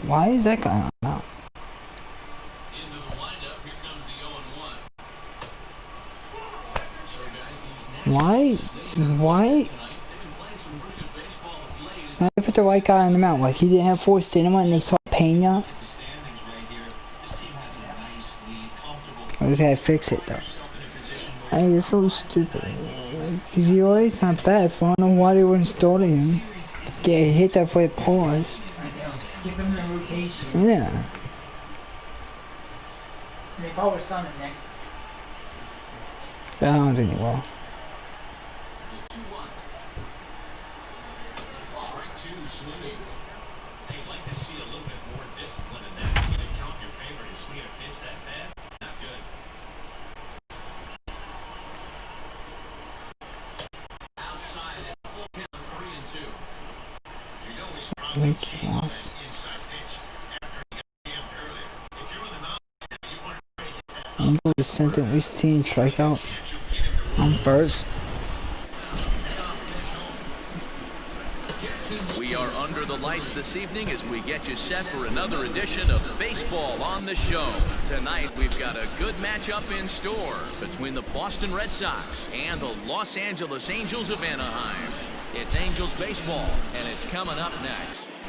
Why is that guy on now? Why? I put the white guy on the mound. Like he didn't have four stamina and they saw Pena. I just gotta fix it though. Hey, it's so stupid. He always not bad. I don't know why they weren't starting him. Get hit that for a pause. Give him the rotation. Yeah. And they probably saw him next. I don't think he will. They'd like to see a little bit more discipline in that. You didn't count your favorite. Is swinging a pitch that bad? Not good. Outside at full count, 3-2. You know he's probably cheating that inside pitch after he got jammed earlier. If you're on the mound, you want to hit that. Angels just sent at least 10 strikeouts on first. We are under the lights this evening as we get you set for another edition of Baseball on the Show. Tonight we've got a good matchup in store between the Boston Red Sox and the Los Angeles Angels of Anaheim. It's Angels baseball, and it's coming up next.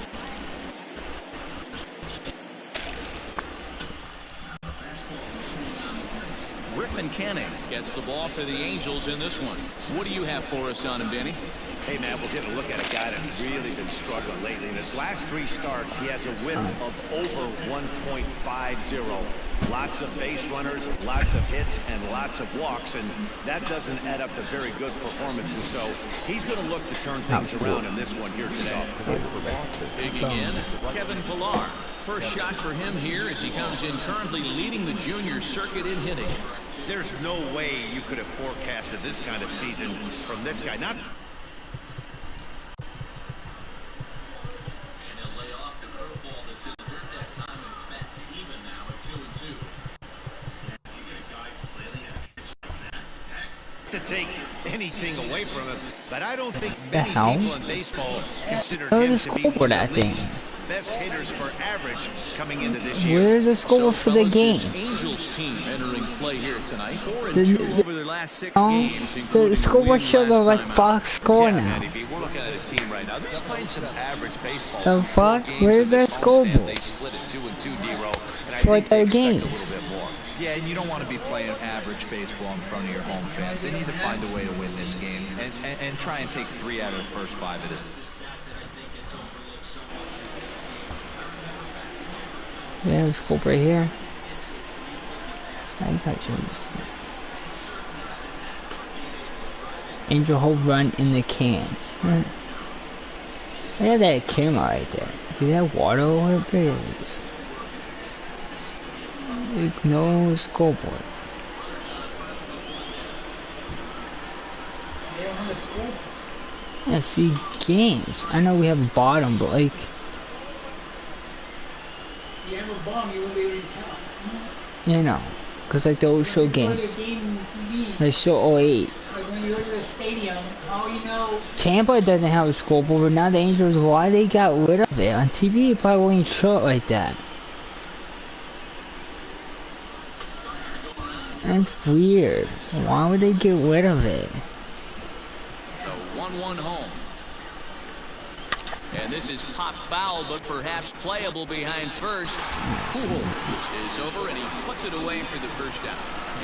Griffin Canning gets the ball for the Angels in this one. What do you have for us on him, Danny? Hey, man, we're going to look at a guy that's really been struggling lately. In his last 3 starts, he has a whip of over 1.50. Lots of base runners, lots of hits, and lots of walks, and that doesn't add up to very good performances. So he's going to look to turn things around in this one here today. Digging in, Kevin Pillar. First shot for him here as he comes in currently leading the junior circuit in hitting. There's no way you could have forecasted this kind of season from this guy. Not. To take anything away from him, but I don't think many people in baseball consider him to be one of the best hitters for average coming into this year. Where's the score for the game? Angels team entering play here tonight. 4-2 over their last 6 games. The scoreboard showed like Fox score now. We're looking at a team right now. They're just playing some average baseball. The fuck? Where's that scoreboard? They split it 2-2, D-Row. For like their games. Yeah, and you don't want to be playing average baseball in front of your home fans. They need to find a way to win this game and try and take 3 out of the first 5 of it. Yeah, let's go right here. I got you. Angel home run in the can. Right. I have that camera right there. Do that water over there? There's no scoreboard. I see games. I know we have a bottom, but like. You have a bomb, you won't be able to tell. You know, cause like those show games. They show 08. Like when you go to the stadium, how you know. Tampa doesn't have a scoreboard, but now the Angels, why they got rid of it? On TV, it probably wouldn't show it like that. That's weird. Why would they get rid of it? The 1-1 home. And this is pop foul, but perhaps playable behind first. Is over, and he puts it away for the first out.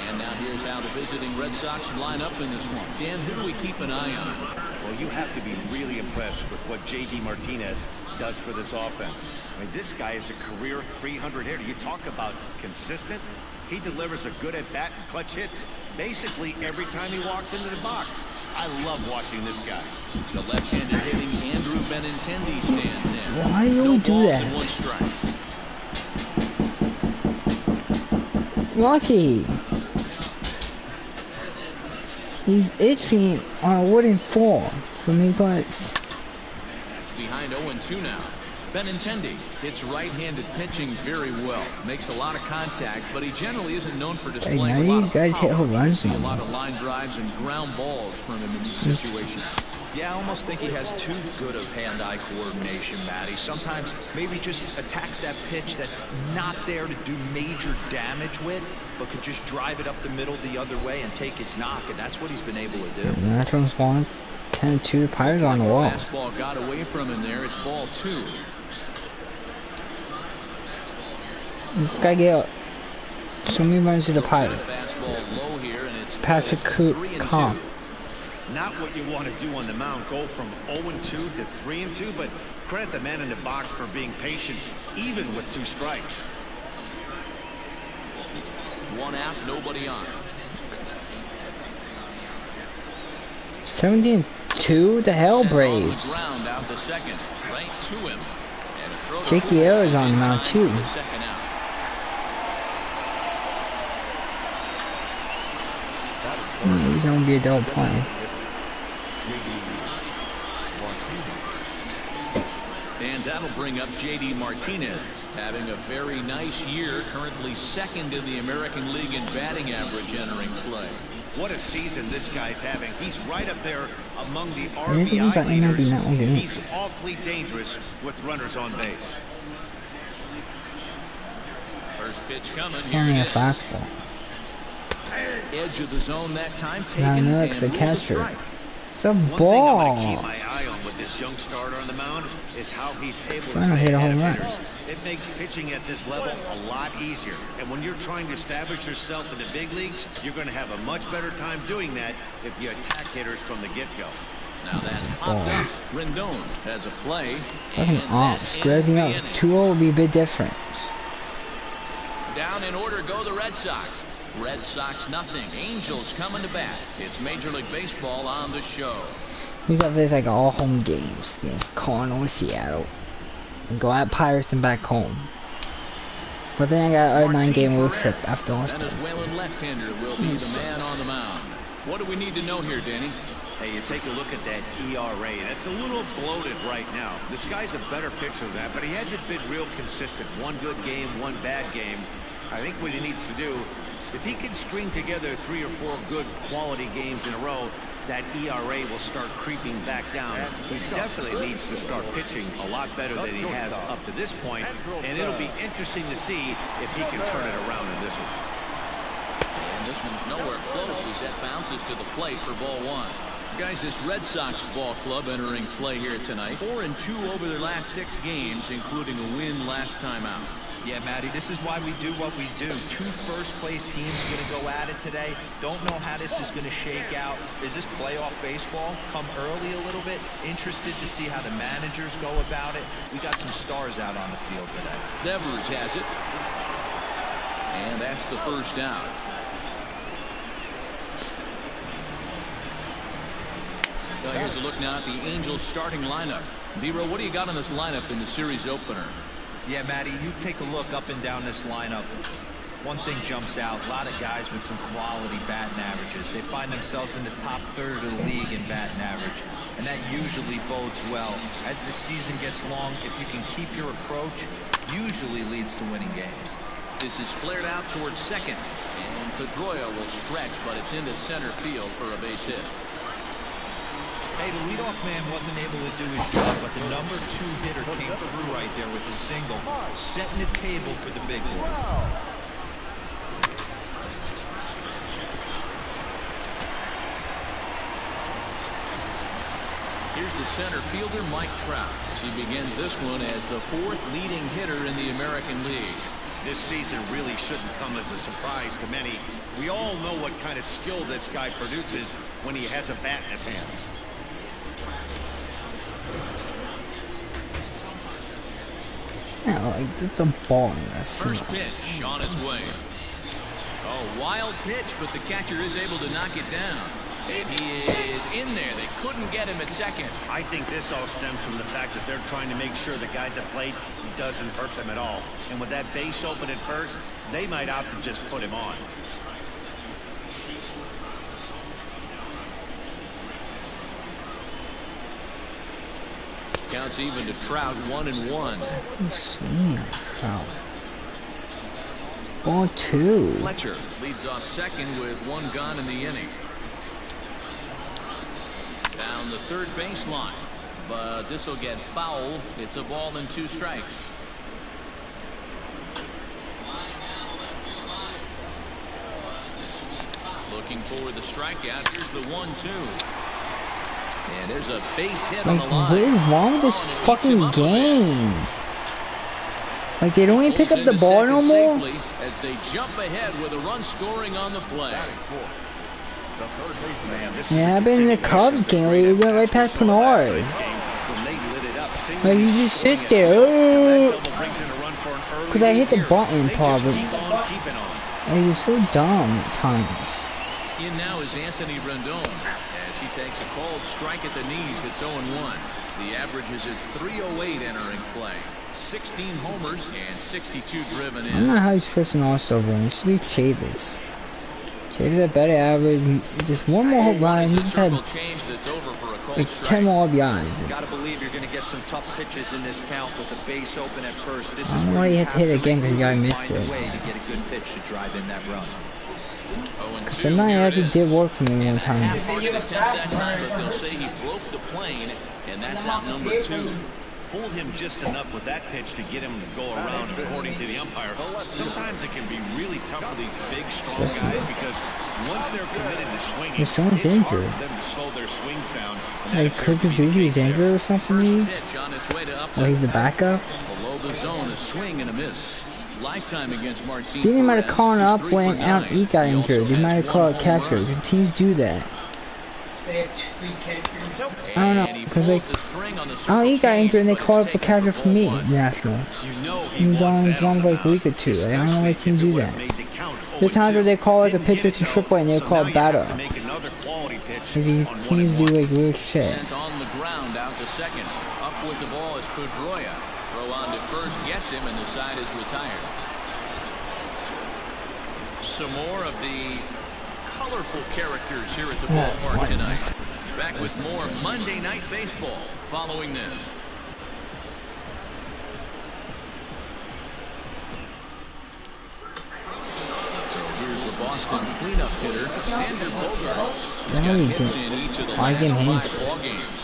And now here's how the visiting Red Sox line up in this one. Dan, who do we keep an eye on? Well, you have to be really impressed with what J.D. Martinez does for this offense. I mean, this guy is a career 300 hitter. You talk about consistent. He delivers a good at-bat and clutch hits basically every time he walks into the box. I love watching this guy. The left-handed hitting Andrew Benintendi stands in. Why do you do that? One strike. Lucky. He's itching on a wooden floor from his legs. Behind 0-2 now. Benintendi hits right-handed pitching very well. Makes a lot of contact, but he generally isn't known for displaying a lot of power. Guys hit home runs. See a lot of line drives and ground balls from him in these situations. Yeah, I almost think he has too good of hand-eye coordination, Matty. Sometimes maybe just attacks that pitch that's not there to do major damage with, but could just drive it up the middle the other way and take his knock, and that's what he's been able to do. That's one's falling. 10-2, Pirates on the wall. Fastball got away from him there. It's ball 2. This guy get so many runs to the Pirates. Fastball low here, and it's Patrick Comp. Not what you want to do on the mound, go from 0-2 to 3-2, but credit the man in the box for being patient, even with 2 strikes. 1 out, nobody on. 17-2, the hell Braves. Ground out to second, right to him. Jakey Air is on the mound too. Second out. He's gonna be a double play. And that'll bring up J.D. Martinez, having a very nice year, currently second in the American League in batting average entering play. What a season this guy's having. He's right up there among the Anything RBI that ain't gonna be leaders. that one good. He's awfully dangerous with runners on base. First pitch coming. It's Here only it a is. fastball. Edge of the zone that time Now taken look, and the ruled a catcher. strike. It's a One thing I'm ball. going to keep my eye on with this young starter on the mound is how he's able to Trying to stay hit a ahead home of run. hitters. It makes pitching at this level a lot easier. And when you're trying to establish yourself in the big leagues, you're going to have a much better time doing that if you attack hitters from the get-go. Now that's popped up. Rendon has a play. Fucking off. Squares me up. 2-0 would be a bit different. Down in order go the Red Sox. Red Sox nothing. Angels coming to bat. It's Major League Baseball on the show. He's up there like all home games against Cardinals, Seattle. And go at Pirates and back home. But then I got a 9-game road trip after All-Star. Venezuelan left-hander will be the man on the mound. What do we need to know here, Danny? Hey, you take a look at that ERA. That's a little bloated right now. This guy's a better pitcher than that, but he hasn't been real consistent. One good game, one bad game. I think what he needs to do, if he can string together 3 or 4 good quality games in a row, that ERA will start creeping back down. He definitely needs to start pitching a lot better than he has up to this point, and it'll be interesting to see if he can turn it around in this one. And this one's nowhere close as that bounces to the plate for ball 1. Guys, this Red Sox ball club entering play here tonight. 4-2 over their last 6 games, including a win last time out. Yeah, Matty, this is why we do what we do. 2 first-place teams going to go at it today. Don't know how this is going to shake out. Is this playoff baseball? Come early a little bit. Interested to see how the managers go about it. We got some stars out on the field today. Devers has it. And that's the first out. Well, here's a look now at the Angels starting lineup. D-Row, what do you got on this lineup in the series opener? Yeah, Matty, you take a look up and down this lineup. One thing jumps out, a lot of guys with some quality batting averages. They find themselves in the top third of the league in batting average, and that usually bodes well. As the season gets long, if you can keep your approach, usually leads to winning games. This is flared out towards second, and Pedroia will stretch, but it's into center field for a base hit. Hey, the leadoff man wasn't able to do his job, but the number 2 hitter came through right there with a single, setting the table for the big boys. Here's the center fielder, Mike Trout, as he begins this one as the 4th leading hitter in the American League. This season really shouldn't come as a surprise to many. We all know what kind of skill this guy produces when he has a bat in his hands. Yeah, like, it's a ball in that First single. pitch on its way. Oh, wild pitch, but the catcher is able to knock it down. And he is in there. They couldn't get him at second. I think this all stems from the fact that they're trying to make sure the guy at the plate doesn't hurt them at all. And with that base open at first, they might opt to just put him on. Counts even to Trout, 1-1. Swing foul. Ball 2. Fletcher leads off second with 1 gone in the inning. Down the third baseline. But this will get foul. It's a ball and 2 strikes. Looking for the strikeout. Here's the 1-2. And there's a base hit on the line. What is wrong with this fucking game? Like, they don't even pick up the ball no more? As they jump ahead with a run scoring on the play. Yeah, I've been in the Cubs game where we went right past Pinard. Like, you just sit there. Because I hit the button, probably. Like, you're so dumb at times. In now is Anthony Rendon. As he takes a cold strike at the knees, it's 0-1. The average is at 308 entering play. 16 homers and 62 driven in. I don't know how he's first in All-Star run. It should be Chavis. Chavis had better average. Just one more home run. He just had like 10 more RBIs. Gotta believe you're gonna get some tough pitches in this count with the base open at first. This I is don't know why he had to hit it again because the guy missed it. way to get a good pitch to drive in that run. Tonight actually did work for me one time. They'll say he broke the plane, and that's out number 2. Fooled him just enough with that pitch to get him to go around, according to the umpire. Sometimes it can be really tough for these big, strong guys because once they're committed to swinging, If someone's it's hard injured. for them to slow their swings down. Like Kurt Suzuki is injured or something, maybe? Or he's the backup? Below the zone, a swing and a miss. Lifetime against Martin. They might have called up when Out Eat got injured. They might have called catcher. The teams do that. They have 3 catchers. I don't know, because like, Out Eat got injured and they called up a catcher for me, National. He's on like a week or 2. Like, I don't know why teams do that. There's times where they call like a pitcher to AAA and they call it batter. So these teams do like weird shit. Sent on the ground out to second. Up with the ball is Pedroia. Throw on to first, gets him, and the side is retired. Some more of the colorful characters here at the ballpark tonight. Back with more Monday Night Baseball following this. So here's the Boston cleanup hitter, Xander Bogaerts. He's got hits in each of the last 5 ball games.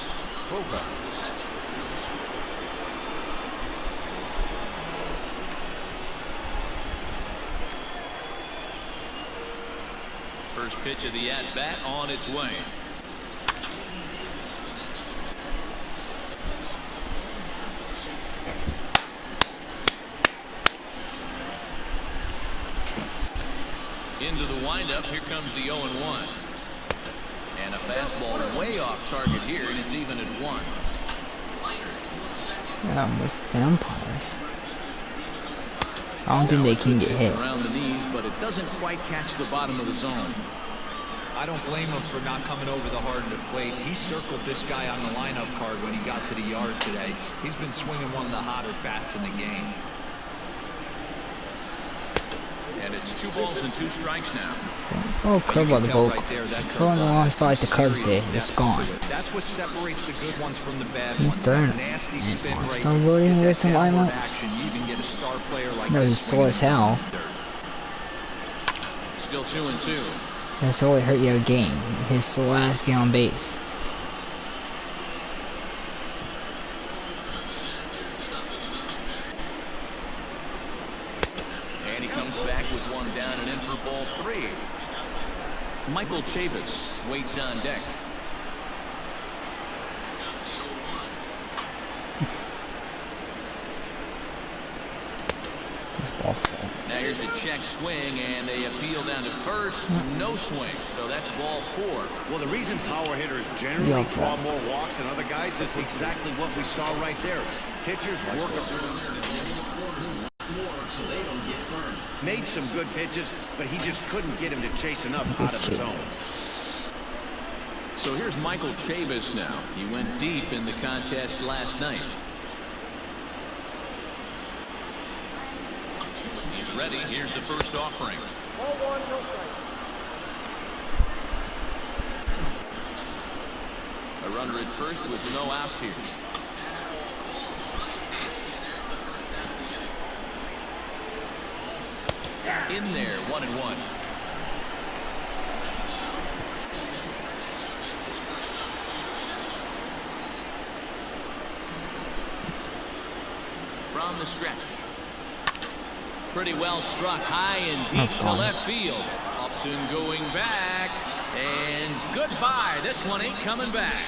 First pitch of the at-bat on its way. Into the windup, here comes the 0-1. And a fastball way off target here, and it's even at 1. Yeah, almost the umpire. I don't think they can get hit. Around the knees, but it doesn't quite catch the bottom of the zone. I don't blame him for not coming over the hard to plate. He circled this guy on the lineup card when he got to the yard today. He's been swinging one of the hotter bats in the game. And it's 2 balls and 2 strikes now. Oh, curveball the ball. Throw on the wrong spot like the Cubs did. It's gone. That's what separates the good ones from the bad He's ones. done. Nasty spin rate. Stop voting with some lineup. You even get a star player like No, he's slow as hell. Still 2-2. That's all it hurt you a game. His last game on base. And he comes back with 1 down and in for ball 3. Michael Chavis waits on deck. Now here's a check swing, and they appeal down to first. No swing, so that's ball 4. Well, the reason power hitters generally draw more walks than other guys is exactly what we saw right there. Pitchers work made some good pitches, but he just couldn't get him to chase enough out of his zone. So here's Michael Chavis now. He went deep in the contest last night. He's ready. Here's the first offering. A runner at first with no outs here. In there, 1-1. down the stretch. Pretty well struck high and deep That's to gone. left field. Upton going back. And goodbye. This one ain't coming back.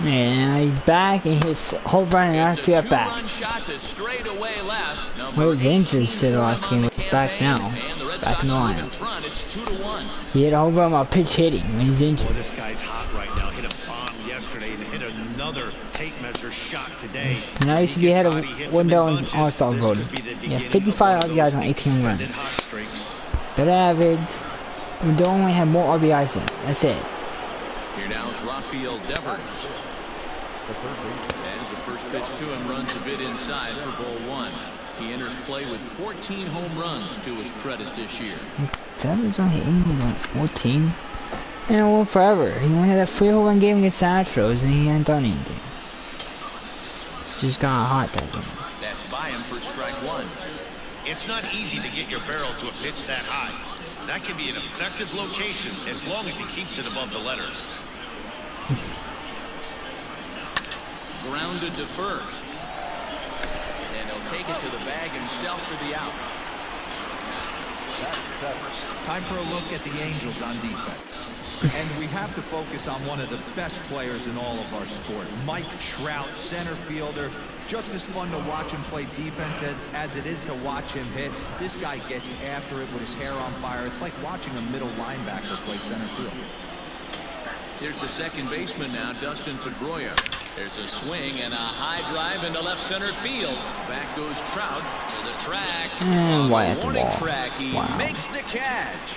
Yeah, he's back and his whole run and It's actually a at bat. two-run shot to straightaway left. Well, it was injured 18 to the for last him on game, the but back campaign, now. and the Red Back Sox in the move in lineup. front. It's 2-1. He hit a home run while pitch hitting when he's Boy, injured. this guy's hot right now. Hit a bomb yesterday and hit another tape measure shot today. And I used to be ahead of He gets hot, he hits Wendell them in in bunches. All-Star This voting. could be the Yeah, beginning of 55 one of RBIs on those 18 runs. extended hot streaks. Better average. Wendell only had more RBIs than him. That's it. Here now is Rafael Devers. As the first pitch to him runs a bit inside for ball one. He enters play with 14 home runs to his credit this year. Devers only hit 14. And it went forever. He only had that 3 home run game against the Astros and he hadn't done anything. Just got hot that game. That's by him for strike one. It's not easy to get your barrel to a pitch that high. That can be an effective location as long as he keeps it above the letters. Grounded to first. And he'll take it to the bag himself for the out. Time for a look at the Angels on defense. And we have to focus on one of the best players in all of our sport. Mike Trout, center fielder. Just as fun to watch him play defense as it is to watch him hit. This guy gets after it with his hair on fire. It's like watching a middle linebacker play center field. Here's the second baseman now, Dustin Pedroia. There's a swing and a high drive into left center field. Back goes Trout to the track. And why at the Warning ball? track, he Wow. makes the catch.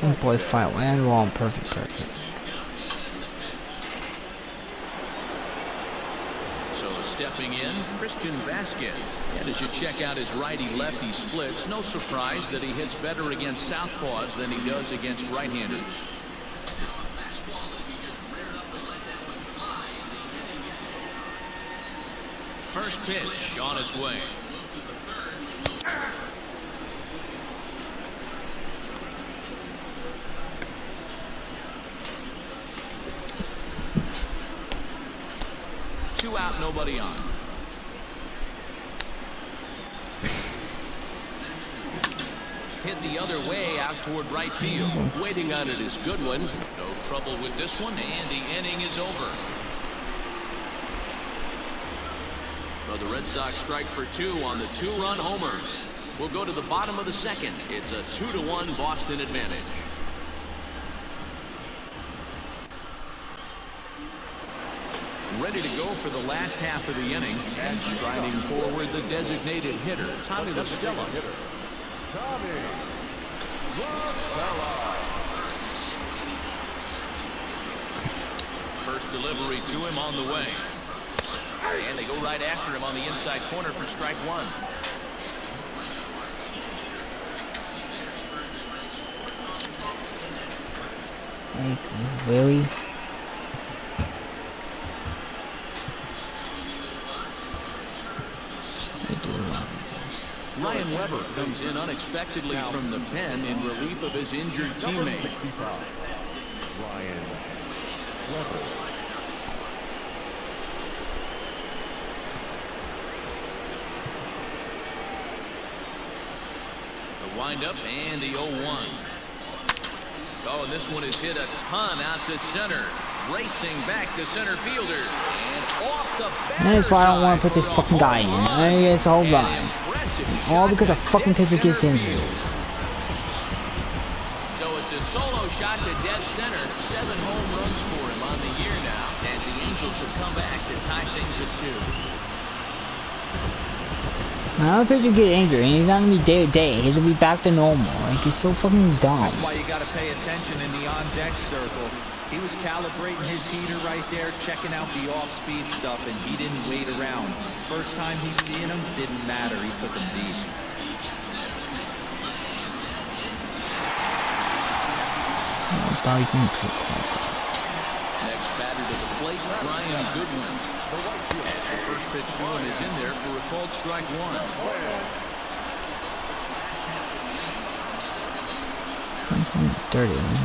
And boy, fight and wall, perfect. So stepping in, Christian Vasquez. And as you check out his righty-lefty splits, no surprise that he hits better against southpaws than he does against right-handers. First pitch on its way. Two out, nobody on. Hit the other way out toward right field. Waiting on it is Goodwin. No trouble with this one, and the inning is over. So the Red Sox strike for two on the two-run homer. We'll go to the bottom of the second. It's a 2-1 Boston advantage. Ready to go for the last half of the inning, and striding forward the designated hitter, Tommy La Stella. First delivery to him on the way. And they go right after him on the inside corner for strike one. Really? Ryan Weber comes in unexpectedly from the pen in relief of his injured teammate. Ryan Weber. The windup and the 0-1. Oh, and this one is hit a ton out to center. Racing back the center fielder. And off the batter That's why I don't want to put this side for a fucking guy in. home run. I think it's a whole An run. impressive All shot because to a fucking dead pitcher gets center injured. field. So it's a solo shot to dead center. 7 home runs for him on the year now, as the Angels have come back to tie things at 2. Now, the pitcher get injured, and he's not gonna be day to day. He's gonna be back to normal. Like, he's so fucking dumb. That's why you got to pay attention in the on-deck circle. He was calibrating his heater right there, checking out the off-speed stuff, and he didn't wait around. First time he's seeing him, didn't matter. He took him deep. Bobby Greenfield. Next batter to the plate, Brian Goodwin. As the first pitch to him is in there for a called strike one. That's kind of dirty, man.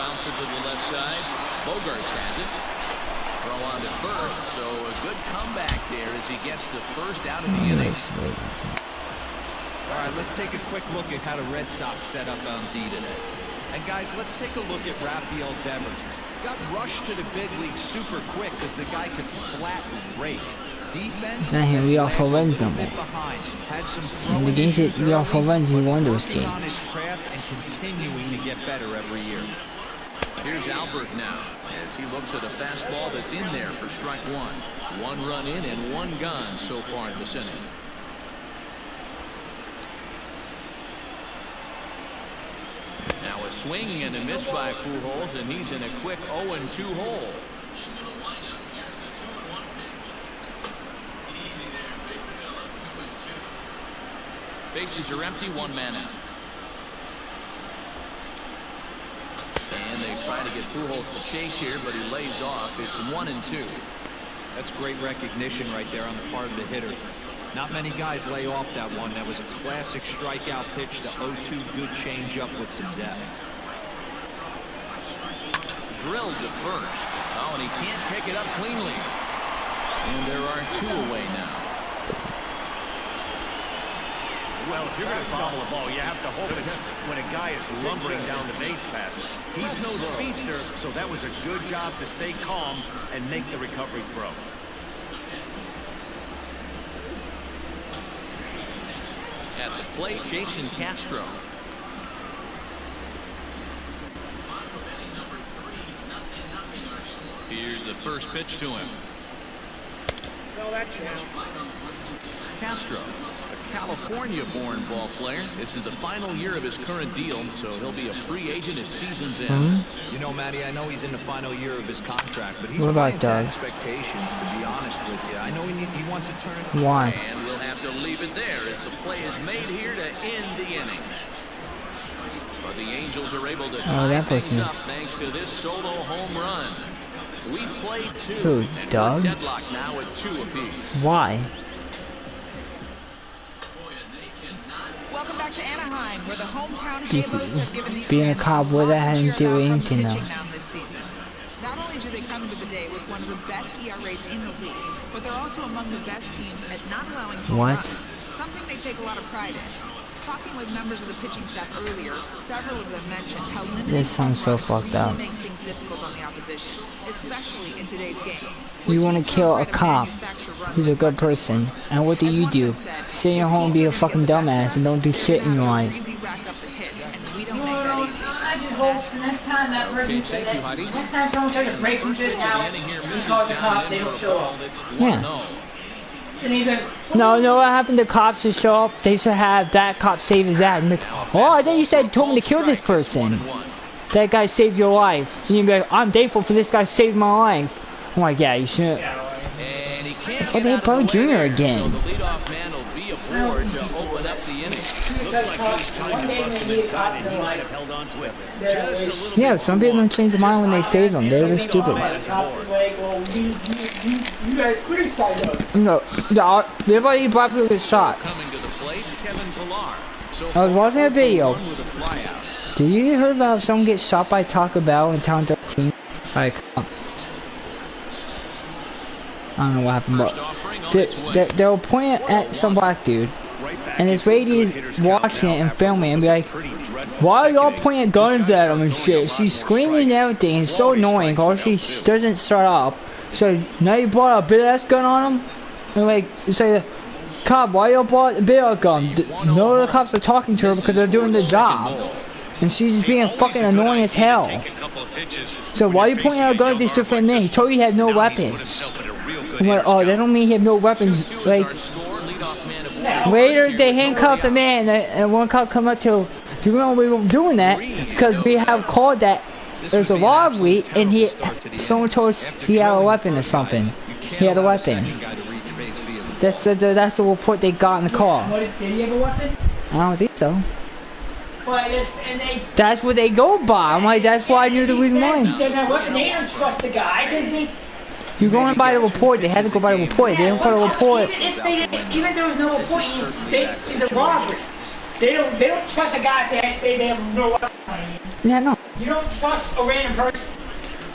bouncer to the left side. Bogaerts has it. Throw on to first, so a good comeback there as he gets the first out of the inning. All right, let's take a quick look at how the Red Sox set up on D today. And guys, let's take a look at Rafael Devers. Got rushed to the big league super quick because the guy could flatten rake. Defense, we all for runs no more. In the games that we all for runs, he won those games. On his craft and continuing to get better every year. Here's Albert now as he looks at a fastball that's in there for strike one. 1 run in and 1 gone so far in this inning. Now a swing and a miss by Pujols, and he's in a quick 0-2 hole. Bases are empty, 1 man out. And they try to get Pujols to chase here, but he lays off. It's 1-2. That's great recognition right there on the part of the hitter. Not many guys lay off that one. That was a classic strikeout pitch, the 0-2 good changeup with some depth. Drilled to first. Oh, and he can't pick it up cleanly. And there are 2 away now. Well, if you're going to foul a ball, you have to hope it's when a guy is lumbering down the base pass. He's no speedster, so that was a good job to stay calm and make the recovery throw. At the plate, Jason Castro. Here's the first pitch to him. Castro, a California-born ball player. This is the final year of his current deal, so he'll be a free agent at season's end. You know, Matty, I know he's in the final year of his contract, but he's what about playing to Doug? Expectations, to be honest with you. I know he wants to turn it. Why? And we'll have to leave it there as the play is made here to end the inning. But the Angels are able to tie things up thanks to this solo home run. We've played 2. Who, and Doug? we're deadlocked now at 2 apiece. Why? Welcome back to Anaheim, where the hometown Halos have given these Being a fans Cobb, what lot that to had to cheer do with about anything, from though. pitching mound this season. Not only do they come into the day with one of the best ERAs in the league, but they're also among the best teams at not allowing home runs, something they take a lot of pride in. Talking with members of the pitching staff earlier, several of them mentioned how limited This sounds so fucked up. makes things difficult on the opposition, especially in today's game. You want to kill a cop who's a good person, and what do? Sit at home and be a fucking dumbass and don't do shit in your life. I just hope the next time that person says that, next time someone tries to break into this house, we call the cops, they don't show up. Yeah. And either, No, what happened to cops to show up? They should have that cop save his ass. And be like, oh, I thought you said told me to kill this person. That guy saved your life. And you'd be like, I'm thankful for this guy saved my life. I'm like, yeah, you shouldn't. And he can't Oh, they had Bo Jr. again. So the leadoff man will be aboard to open up the inning. Looks like he's trying to bust him inside, and he might have held on to it just a little Yeah, bit some too people long. don't change their mind when they save them. They're just stupid. cops are like, well, you guys criticize us. No, everybody probably get shot. Coming to the plate, Kevin Pillar. So I was watching a video. with a flyout. Did you hear about someone get shot by Taco Bell in Town 13? Like, I don't know what happened, but they were pointing at some black dude, and this lady is watching it and filming it and be like, why are y'all pointing guns at him and shit? She's screaming and everything. It's so annoying because she doesn't shut up. So now you brought a big ass gun on him, and like you say, cop, why y'all brought a big ass gun? No, the cops are talking to her because they're doing the job. And she's just being fucking annoying as hell. So why are you pointing out guns at these different men? He told you he had no weapons. I'm like, oh, that don't mean he had no weapons. Like, later they handcuffed the man, and one cop come up to, do you know we were doing that? Because we have called that there's a robbery, and someone told us he had a weapon or something. He had a weapon. That's the report they got in the car. Did he have a weapon? I don't think so. But and they. That's what they go by. I'm like, that's why I knew the reason why. He doesn't have a weapon. They don't trust the guy because they. You're going by the report. They had to go by the report. They didn't follow the report. Even if there was no report, it's a robbery. They don't trust a guy if they say they have no weapon. Yeah, no. You don't trust a random person.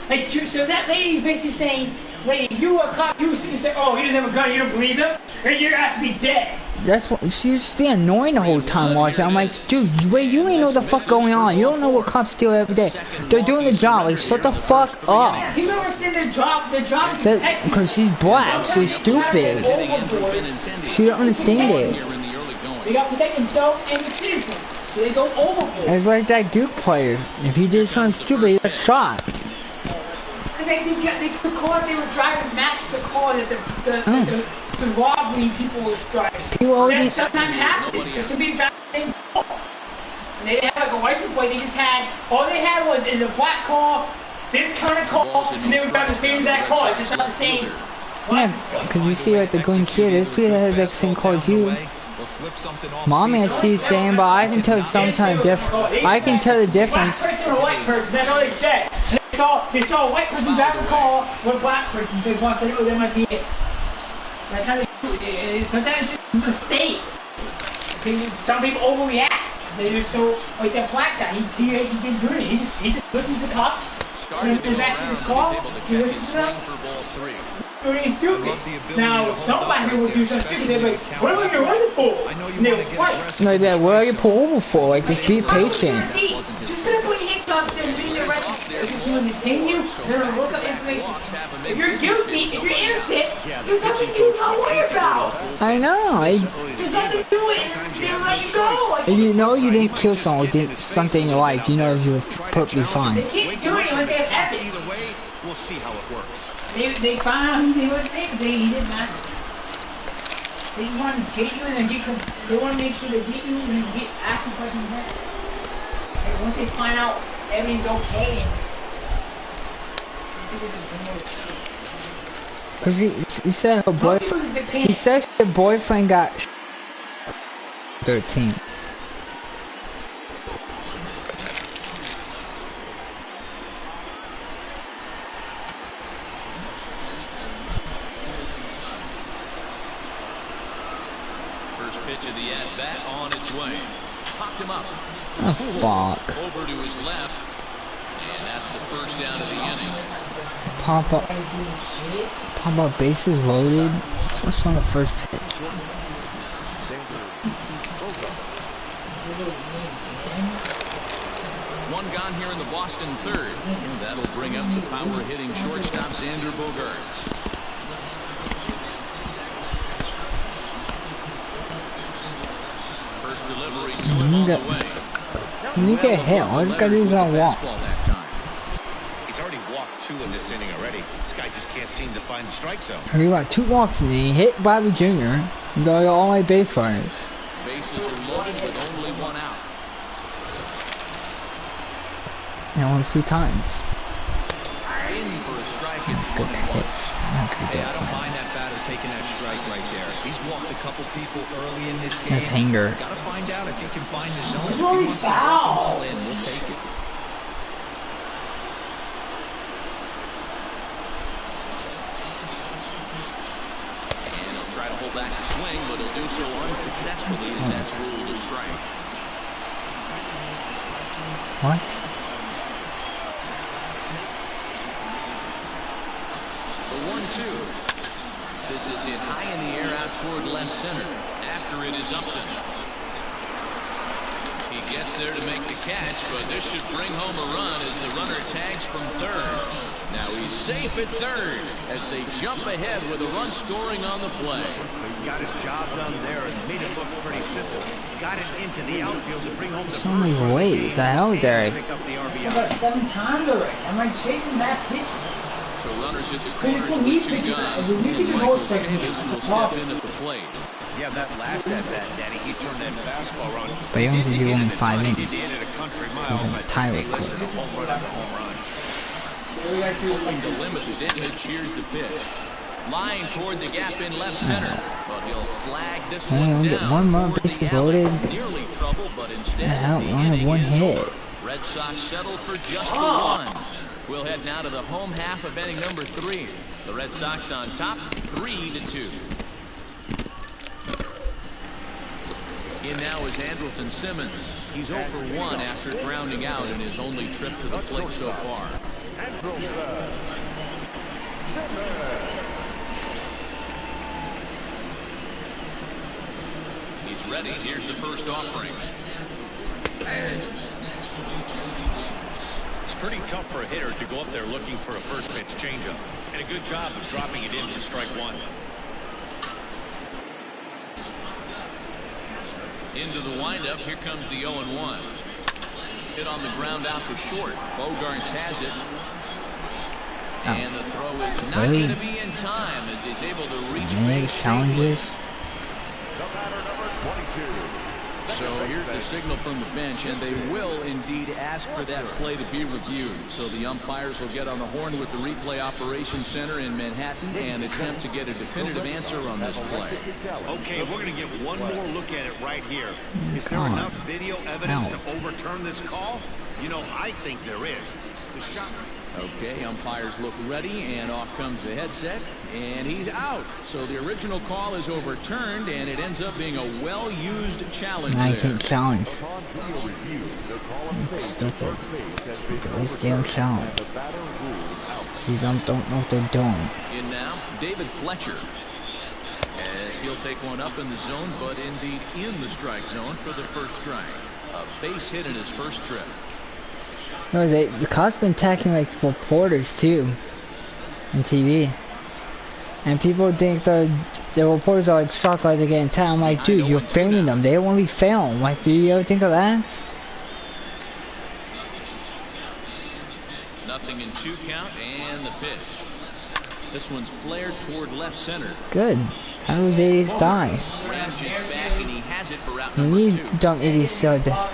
Like, so that lady's basically saying, lady, you a cop, you say, oh, he doesn't have a gun, you don't believe him? Then your ass to be dead. That's what she used to be annoying the whole time watching. I'm like, dude, wait, you ain't know the fuck going on. You don't know what cops do every day. They're doing the job. Like, shut the fuck up. Yeah, people don't understand their job. Their job is protecting. Because she's black, she's stupid. She don't understand it. They got to protect themselves and the citizens. So they go overboard. It's like that Duke player. If he did something stupid, he got shot. Because they caught, they were driving master car that the robbery people was driving. That sometimes happens. Because some people drive the same car. And they didn't have like a license plate. They just had, all they had is a black car, this kind of car, and they were driving the same exact car. It's just not the same. Yeah, because you see like the green kid, there's people that has like the same car as you. Mom can't see the same, but I can tell sometimes different. I can tell the difference. Black person or white person, that's all they said. They saw a white person driving a car with a black person, so they want to say, oh, that might be it. That's how they do it. Sometimes it's a mistake. Some people overreact. They just so, like that black guy, he did good. He just listened to the cop. In the back of his car, he listened to them. Doing stupid. Now, somebody would do something stupid. They'd be like, what are you running for? And they would fight. Like that, what are you pull over for? Like, just be patient. Just gonna put your hands up there and be there right now. If you want to detain you, they're gonna look up information. If you're guilty, if you're innocent, there's nothing you don't worry about. I know. There's nothing to do and they'll let you go. And you know you didn't kill someone, did something in your life. You know you were perfectly fine. They can't do it unless they have evidence. Either way, we'll see how it works. They found out who they were. He didn't matter. They just want to get you and then they want to make sure they get you and then ask some questions then. And once they find out everything's okay, some people just don't know the truth. Cause he said her boyfriend. He says her boyfriend got 13. Oh, fuck. Over to his left, and that's the first down of the inning. Pop up, bases loaded. What's on the first pitch? One gone here in the Boston third. That'll bring up the power hitting shortstop Xander Bogaerts. First delivery to him on the way. When you get hit, all this guy do is not walk. He's already walked 2 in this inning already. This guy just can't seem to find the strike zone. He got 2 walks and he hit Bobby Jr. He's all my base running. Bases are loaded with only 1 out. And only 3 times. In for a strike. That's good pitch. Hey, I don't mind that batter taking that strike right there. He's walked a couple people early in this game. That's Hanger. Gotta find out if he can find the zone. He's always foul. In, we'll take it. And he'll try to hold back the swing, but he'll do so unsuccessfully as that's ruled a strike. What? The 1-2. This is hit high in the air out toward left center. After it is Upton. He gets there to make the catch, but this should bring home a run as the runner tags from third. Now he's safe at third as they jump ahead with a run scoring on the play. He got his job done there and made it look pretty simple. Got it into the outfield to bring home the So many weight. The hell, Derek? pick up the It's RBI. about 7 times already. I'm like chasing that pitch. So runners at the Because corners it's with 2 gone. the new pitcher Michael goes like Chavis will step in at the plate. Yeah, that last at bat, Daddy, he turned that fastball run. But he only did do hit only it 5 at innings. He did it a country mile, He's in but Tyler hey, listen, a home run is a home run. Hoping to limit the damage. Here's the pitch. Line toward the gap in left center, but he'll flag this Man, one only down. get 1 more toward bases the alley. loaded. Nearly trouble, but instead Yeah, the only inning 1 is hit. over. Red Sox settle for just the 1. We'll head now to the home half of inning number 3. The Red Sox on top, 3-2. In now is Andrelton Simmons. He's 0 for 1 after grounding out in his only trip to the plate so far. He's ready. Here's the first offering. It's pretty tough for a hitter to go up there looking for a first pitch changeup. And a good job of dropping it in for strike one. Into the windup. Here comes the 0-1. Hit on the ground out to short. Bogaerts has it. And the throw is not going to be in time as he's able to reach base challenges. So here's the signal from the bench, and they will indeed ask for that play to be reviewed. So the umpires will get on the horn with the replay operations center in Manhattan and attempt to get a definitive answer on this play. Okay, we're going to get one more look at it right here. Is there enough video evidence to overturn this call? You know, I think there is. The shot. Okay, umpires look ready, and off comes the headset, and he's out. So the original call is overturned, and it ends up being a well-used challenge. I can't challenge. Stupid. Those damn challenge. These don't know what they're doing. In now, David Fletcher. As he'll take one up in the zone, but indeed in the strike zone for the first strike. A base hit in his first trip. No, the cops been attacking like reporters too on TV, and people think the reporters are like shocked like they're getting attacked. I'm like, dude, you're filming them. They don't want to be filmed. Like, do you ever think of that? Nothing in 2 count, and the pitch. This one's flared toward left center. Good. How do those idiots die? Ranges back, and he has it for out You number need 2. dumb idiots still there.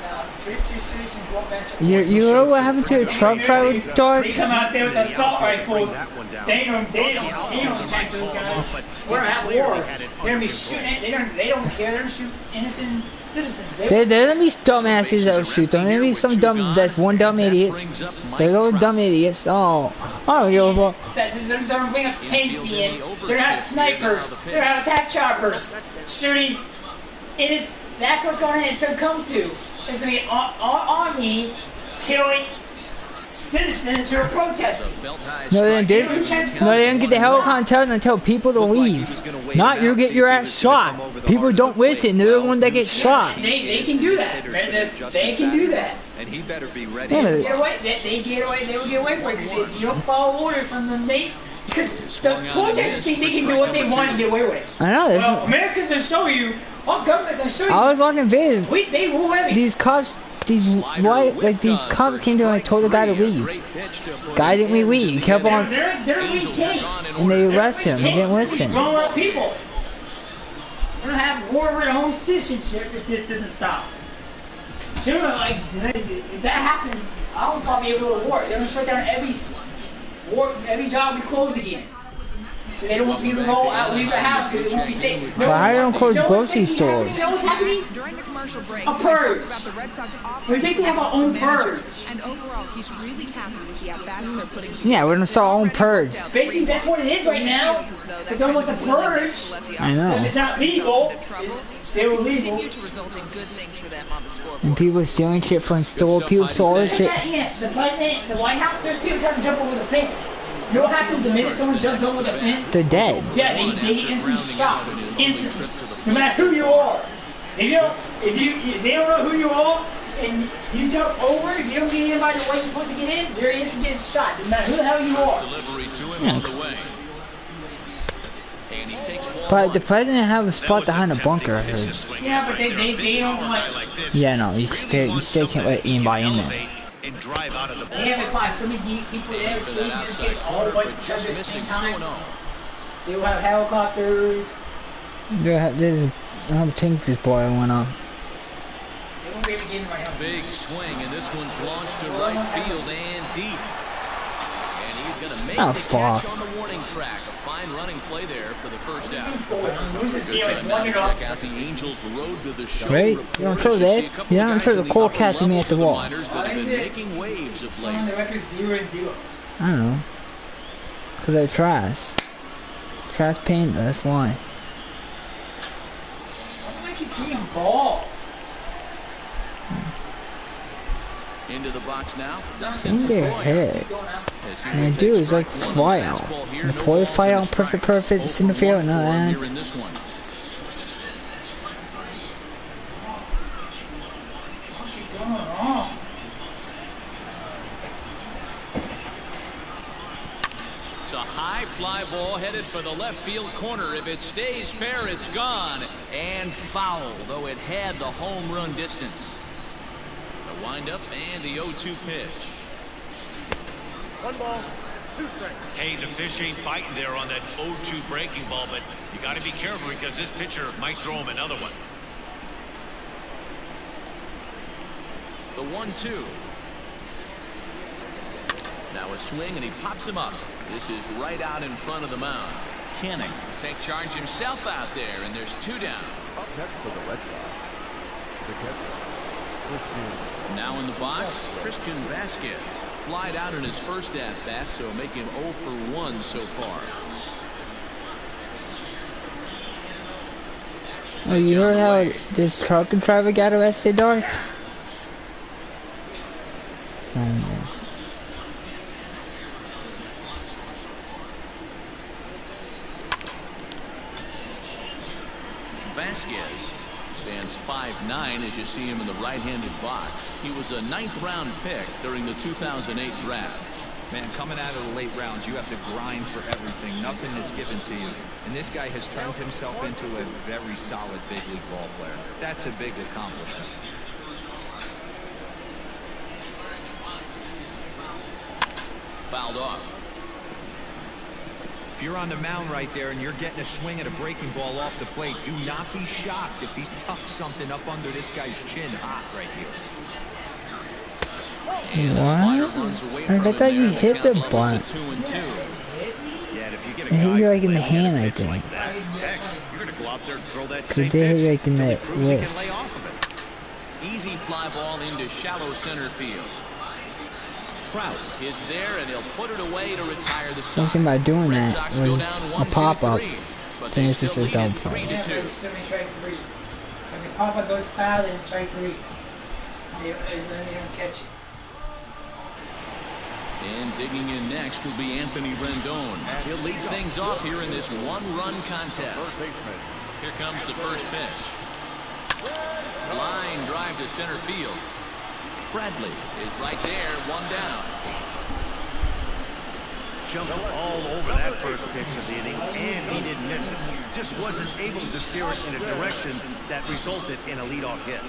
You know what happened to a truck driver, Dark? They come out there with assault rifles. They don't attack those guys. We're at war. They're gonna be shooting it. They don't care. They're gonna shoot innocent citizens. There's gonna be dumbasses that will shoot them. There's gonna be some dumb, that's one dumb idiot. There's those dumb idiots. Oh, I don't give a fuck. They're gonna bring up tanks in. They're gonna have snipers. They're gonna have attack choppers shooting. It is. That's what's going on. It's going to come to. It's going to be an army killing citizens who are protesting. No, they didn't get the helicopter and tell people to leave. Not you get your ass shot. People don't listen. They're the one that gets shot. They can do that. They can do that. And he better be ready. Yeah, They get away. They will get away for it because you don't follow orders from them. Because the protesters think they can do what they want and get away with it. I know. Well, Americans will show you. Our government's will show you. I was watching videos. They will have it. These cops, these cops came to and told the guy to leave. Guy didn't leave. He kept on, They're weak tanks. and they arrested him. He didn't listen. Grown up people. We're gonna have war with our own citizenship if this doesn't stop. Sooner, like if that happens, I don't probably be able to war. They're gonna shut down every job we close again. They don't want people to go out, leave their house because it won't be safe. But how don't close grocery stores? You know what's happening? During the commercial break, A purge. we talked about the Red Sox We basically have our own purge. And overall, he's really happy with the at-bats they're putting together. Yeah, we're gonna start our own purge. Basically, that's what it is right now. It's almost a purge. I know. If it's not legal, they were legal. To result in good things for them on the scoreboard. And people stealing shit from store, people stole all shit. Yes, the president, the White House, there's people trying to jump over the fence. You know what happens the minute someone jumps over the fence? They're dead. Yeah, they instantly shot. Instantly. No matter who you are. If they don't know who you are, and you jump over, you don't get anybody the way you're supposed to get in, you're instantly getting shot. No matter who the hell you are. Delivery to him on the way. And he takes one. But the president have a spot behind a bunker, I heard. Yeah, but they don't like. Yeah, no, you still can't let anybody in there. And drive out of the They haven't find so many people there, so you just get all a bunch of each other at the same time. They will have helicopters. There's a tank this boy went on. They won't be able to get in right now. Big swing, and this one's launched to right field and deep. And he's going to make the catch on the warning track. A fine running play there for the first out. Good time now to check out the Angels' road to the show. Wait, you don't show this? You don't show the cold catching me at the wall. That have been making waves of late. On the record 0-0. I don't know. Cause I trash. Trash paint, that's why. Why don't you see him ball? Into the box now. In their head. And dude is like fly out. The boy fly out perfect center field, no and it's a high fly ball headed for the left field corner. If it stays fair, it's gone and foul, though it had the home run distance. The windup and the 0-2 pitch. 1 ball, 2 strikes. Hey, the fish ain't biting there on that 0-2 breaking ball, but you got to be careful because this pitcher might throw him another one. The 1-2. Now a swing and he pops him up. This is right out in front of the mound. Canning take charge himself out there, and there's 2 down. Up next for the Red Sox, the catcher, Christian. Now in the box, Christian Vasquez. Flied out in his first at-bat, so make him 0 for 1 so far. Oh, you heard how this truck driver got arrested, Dark? Vasquez stands 5'9" as you see him in the right-handed box. He was a 9th-round pick during the 2008 draft. Man, coming out of the late rounds, you have to grind for everything. Nothing is given to you. And this guy has turned himself into a very solid big league ball player. That's a big accomplishment. Fouled off. If you're on the mound right there and you're getting a swing at a breaking ball off the plate, do not be shocked if he's tucked something up under this guy's chin hot right here. What? I thought you hit the butt. I hit you like in the hand, I think. Cause they hit you like in the wrist. Easy fly ball into shallow center field. Trout is there, and he'll put it away to retire the Sox. Something about doing that was a pop-up. Then it's just a double play. When the pop-up goes foul, then strike 3. And then they don't catch it. And digging in next will be Anthony Rendon. He'll lead things off here in this one-run contest. Here comes the first pitch. Line drive to center field. Bradley is right there, 1 down. Jumped all over that first pitch of the inning, and he didn't miss it. Just wasn't able to steer it in a direction that resulted in a leadoff hit.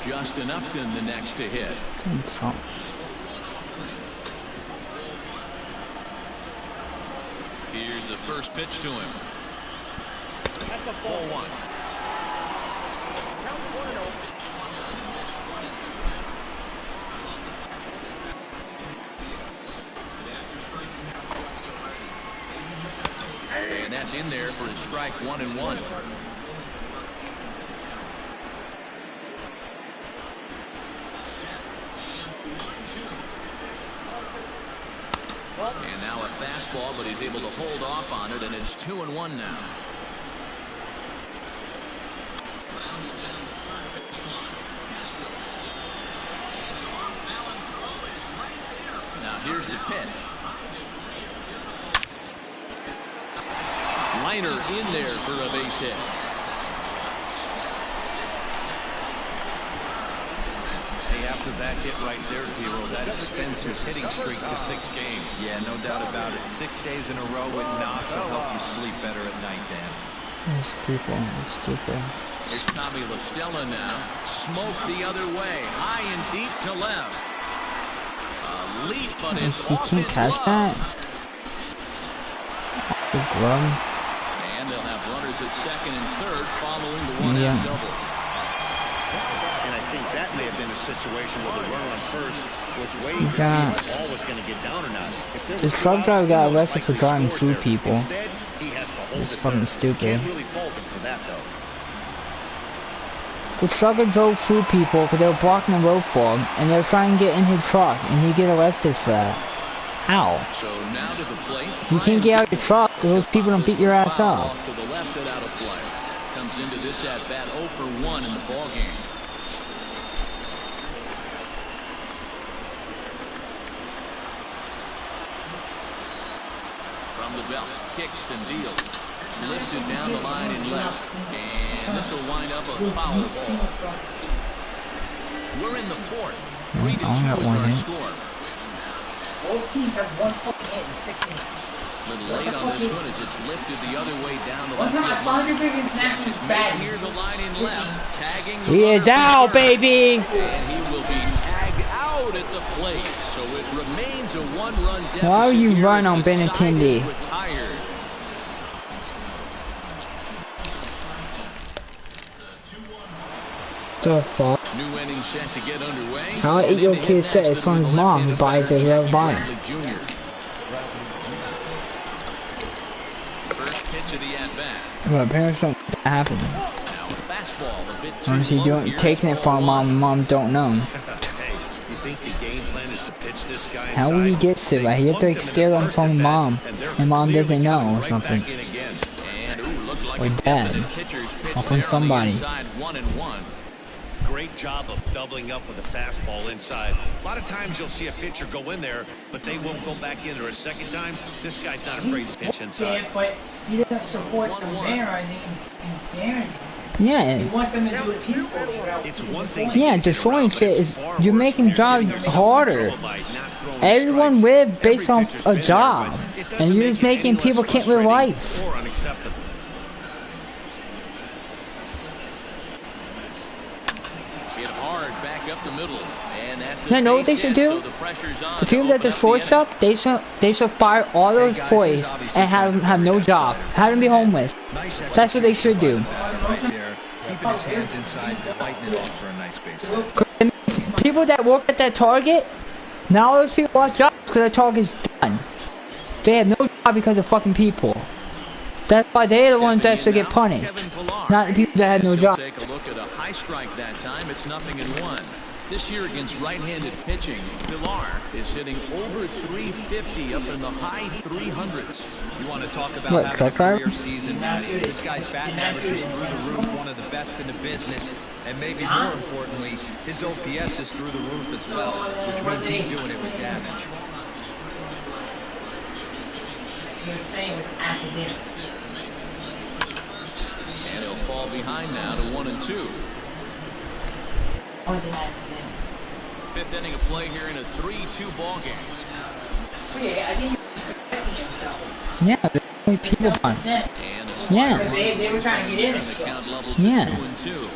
Justin Upton the next to hit. Here's the first pitch to him. That's a ball 1. And that's in there for his strike 1-1. And now a fastball, but he's able to hold off on it, and it's 2-1 now. Now here's the pitch. Liner in there for a base hit. After that hit right there, Hero, that extends his hitting streak to 6 games. Yeah, no doubt about it. 6 days in a row with knocks will help you sleep better at night, Dan. These people, it's stupid. Here's Tommy La Stella now. Smoke the other way. High and deep to left. A leap, but it's off his glove. The glove. And they'll have runners at second and third following the one-out double. And I think that may have been a situation where the runner on first was waiting to see if the ball was going to get down or not. The truck driver got arrested for driving through people. Instead, he has to hold It's it fucking there. stupid. Can't really fault him for that, though. The trucker drove through people because they were blocking the road for him, and they were trying to get in his truck, and he get arrested for that. How? So now to the plate. You can't get out of your truck because those people don't beat your ass up. To the left and out of play. comes into this at bat 0 for 1 in the ball game. From the belt, kicks and deals. Lifted down the line in left, and this will wind up a foul ball. We're in the fourth. 3-2 is our score. Both teams have 1 point hit in 6 innings. A little late on this one as it's lifted the other way down the One left time I field found line. your biggest match is bad. Near the line in left, tagging the He is runner out, from third. baby. And he will be tagged out at the plate. So it remains a 1-run deficit. Why would you here run as on the side is Benintendi? retired. The fuck? New inning set to get underway. How an 8-year-old kid said it's from his mom who buys it without buying it. Jr. First pitch of the at-bat. But parents don't let that happen. Now a fastball a bit too Unless you low don't here. taking it from mom and mom don't know. Hey, you think the game plan is to pitch this guy inside? How will he get to that? He has to like steal them from mom and mom doesn't know or something. And, looked like Or a dad. definite pitcher's pitch Or from there on the somebody. inside, 1-1. Great job of doubling up with a fastball inside. A lot of times you'll see a pitcher go in there, but they won't go back in there a second time. This guy's not afraid to pitch inside. But he doesn't support the terrorizing and damaging. Yeah, He wants them to do it peacefully. It's one thing. yeah, destroying shit is you're making jobs harder. Everyone lives based on a job, and you're just making people can't live life. Or unacceptable. Hit hard back up the middle. And that's You know what they should do? The people that destroy stuff, they should fire all those employees and have no job. Have them be homeless. That's what they should do. Right there, keeping his hands inside, fighting it off for a nice base. People that work at that Target, now those people have jobs because that Target's done. They have no job because of fucking people. That's why they're the ones that should get punished, not the people that had no job. Take a look at a high strike that time. It's 0-1. This year against right-handed pitching, Pilar is hitting over 350 up in the high 300s. You want to talk about What, having truck a driver? career season, Matty. This guy's batting average is through the roof, one of the best in the business, and maybe more importantly, his OPS is through the roof as well, which means he's doing it with damage. He was saying it was accidental. And he'll fall behind now to 1-2. Or was it accidental? Fifth inning of play here in a 3-2 ball game. Yeah, I think he Yeah, there's only people punch. And the Yeah. Because they were trying to get in and it. the count levels Yeah. at 2-2.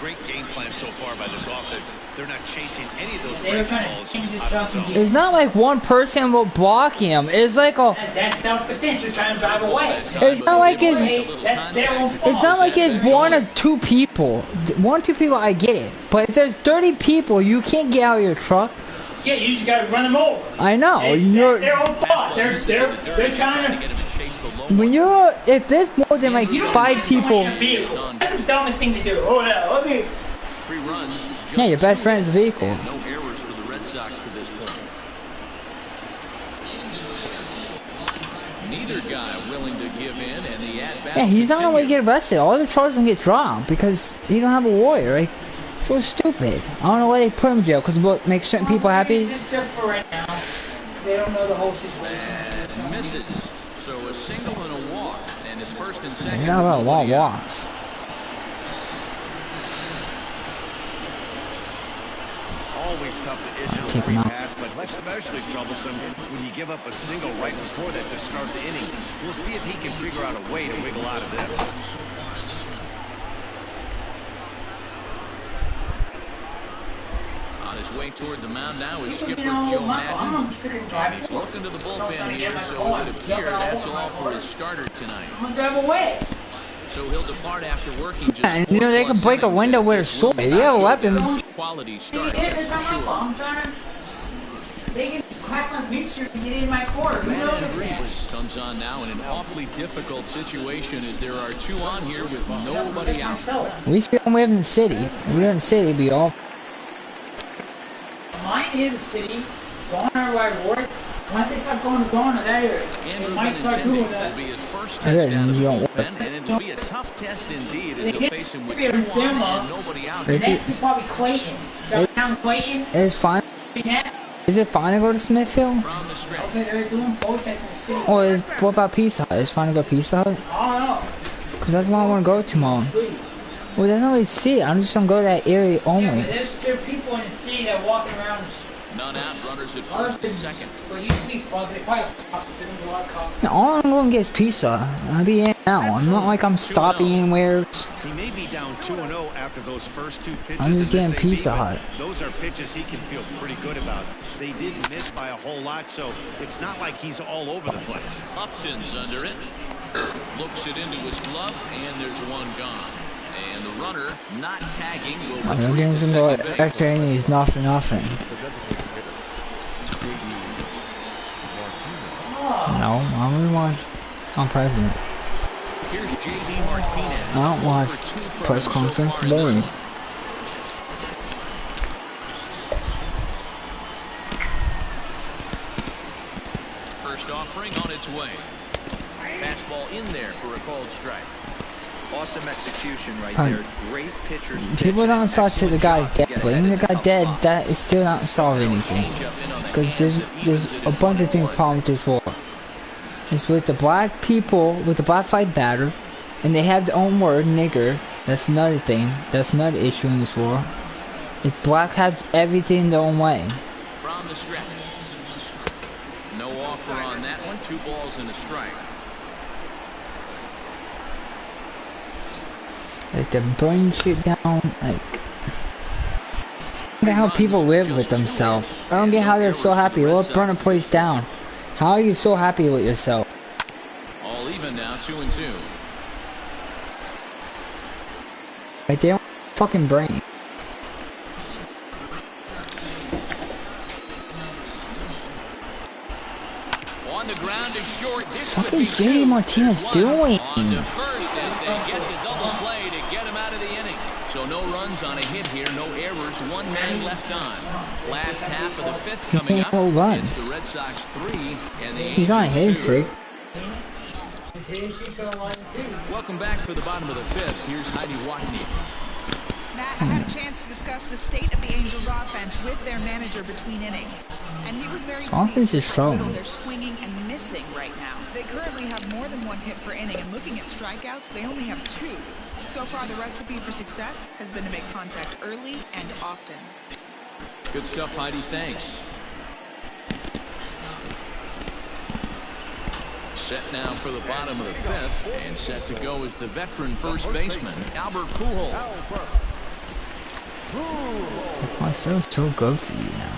Great game plan so far by this offense. They're not chasing any of those They were breaking trying balls to just out jump of the and zone. get It's not like one person will block him. It's like a. That's self-defense. They're trying to drive away. It's not like it's. That's their own fault. It's not like it's one or two people. One or two people, I get it. But if there's 30 people, you can't get out of your truck. Yeah, you just gotta run them over. I know. That's You're their own fault. They're trying to. get him to chase the low when you're if there's more than like You don't 5 chase someone people. in a vehicle. That's the dumbest thing to do. Oh no, okay. 3 runs. Yeah, your best friend's vehicle. No errors for the Red Sox to this point. Neither guy willing to give in, and the at-bat Yeah, he's not gonna continues. get arrested. All the charges gonna get dropped because he don't have a lawyer. Like, so stupid. I don't know why they put him in jail. Cause what makes certain people happy? This is just for right now. They don't know the whole situation. And misses. So a single and a walk, and his first and second. Not about with long nobody out. walks. Always tough to issue a Take free him out. pass, but especially troublesome when you give up a single right before that to start the inning. We'll see if he can figure out a way to wiggle out of this. On his way toward the mound now is People skipper get on Joe my phone. I'm Madden. gonna freaking drive He's away. looking to the So I'm trying bullpen to here, get my so car. it would appear Jumping all that's over all my for car. his starter tonight. I'm gonna drive away. So he'll depart after working just Yeah, and you know they can 4+ break a innings window as with a this sword. will They have not weapons. be a quality start, Yeah, that's it's not for my sure. fault. I'm trying to. They can crack my mixture and get in my car. You know Matt that. Andrews comes on now in an awfully difficult situation as there are 2 on here with nobody out. Myself. At least we don't live in the city. If we live in the city, it'd be all. Mine is a city. Gone are where I work. Once they start going to that area, they might start doing that. Will be his first test out of the bullpen, and it'll be a tough test indeed as he'll face him with 2 on and nobody out. Next is probably Clayton. Clayton. It's fine. Is it fine to go to Smithfield? Okay, they're doing protests in the city. Or is what about Pizza Hut? Is it fine to go to Pizza Hut? I don't know. Cause that's where I want to go tomorrow. Well, there's no way to see it. I'm just gonna go to that area only. Yeah, but there are people in the city that are walking around. None out, runners at first and second. But used to be fun. They probably cops. They don't do a lot of cops. Now, all I'm going to get is pizza. I'll be in now. I'm not like I'm stopping anywhere. He may be down 2-0 after those first 2 pitches. I'm just getting Pizza Hut. Those are pitches he can feel pretty good about. They did miss by a whole lot, so it's not like he's all over the place. Upton's under it. Looks it into his glove, and there's one gone. And the runner not tagging will retreat to second base. Extra innings, nothing. No, I don't watch. I'm president. Here's JD Martinez. I don't watch press conference. Boring. First offering on its way. Fastball in there for a called strike. Awesome execution right there. Great pitchers. People don't start to the guy's dead, but even the guy dead, that is still not solve anything. Because there's a bunch of things problem with this war. It's with the black people, with the black fight batter, and they have their own word, nigger. That's another thing. That's another issue in this war. It's black have everything their own way. From the stretch. No offer on that one. 2 balls and a strike. Like they're burning shit down, like I don't get how people live with themselves. I don't get how they're so happy. Let's burn a place down. How are you so happy with yourself? All even now, 2-2. Like they don't fucking brain. On the ground is short. This What is JD Martinez doing? On to first as they get the double play to get him out of the inning. So no runs on a hit here, no errors, 1 man left on. Last half of the 5th coming up. No runs. It's the Red Sox 3 and the He's on a hitting streak. Welcome back for the bottom of the 5th. Here's Heidi Watney. Matt, I had a chance to discuss the state of the Angels' offense with their manager between innings, and he was very pleased with how little they're swinging and missing right now. They currently have more than 1 hit per inning, and looking at strikeouts, they only have 2. So far, the recipe for success has been to make contact early and often. Good stuff, Heidi. Thanks. Set now for the bottom of the 5th, and set to go is the veteran first baseman, Albert Pujols. My sounds so good for you now.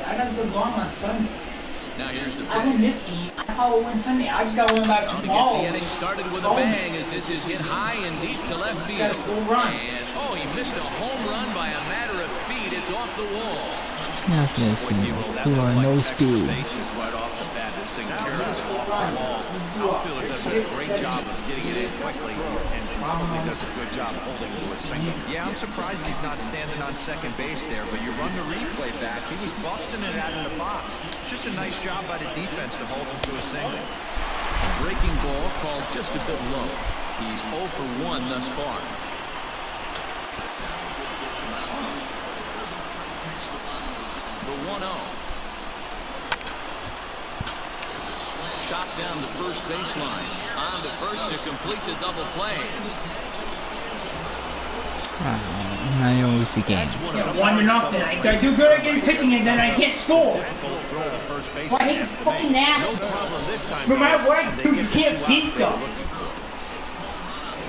I gotta go on Sunday. Now here's the pitch. I win this game. I probably win Sunday. I just gotta win by tomorrow. Gets the inning started with a bang as this is hit high and deep to left field. And he missed a home run by a matter of feet. It's off the wall. Yes, you are no speed. Right off the bat, this thing carries it off the wall. Outfielder does a great job of getting it in quickly and probably does a good job holding to a single. Yeah, I'm surprised he's not standing on second base there, but you run the replay back. He was busting it out in the box. It's just a nice job by the defense to hold him to a single. Breaking ball called just a bit low. He's 0 for 1 thus far. The 1-0. Shot down the first baseline. On to first to complete the double play. Now you lose the game. 1-0. I do good against pitching and then I can't score. Well, I hate this fucking ass. No matter what I do, you can't beat stuff.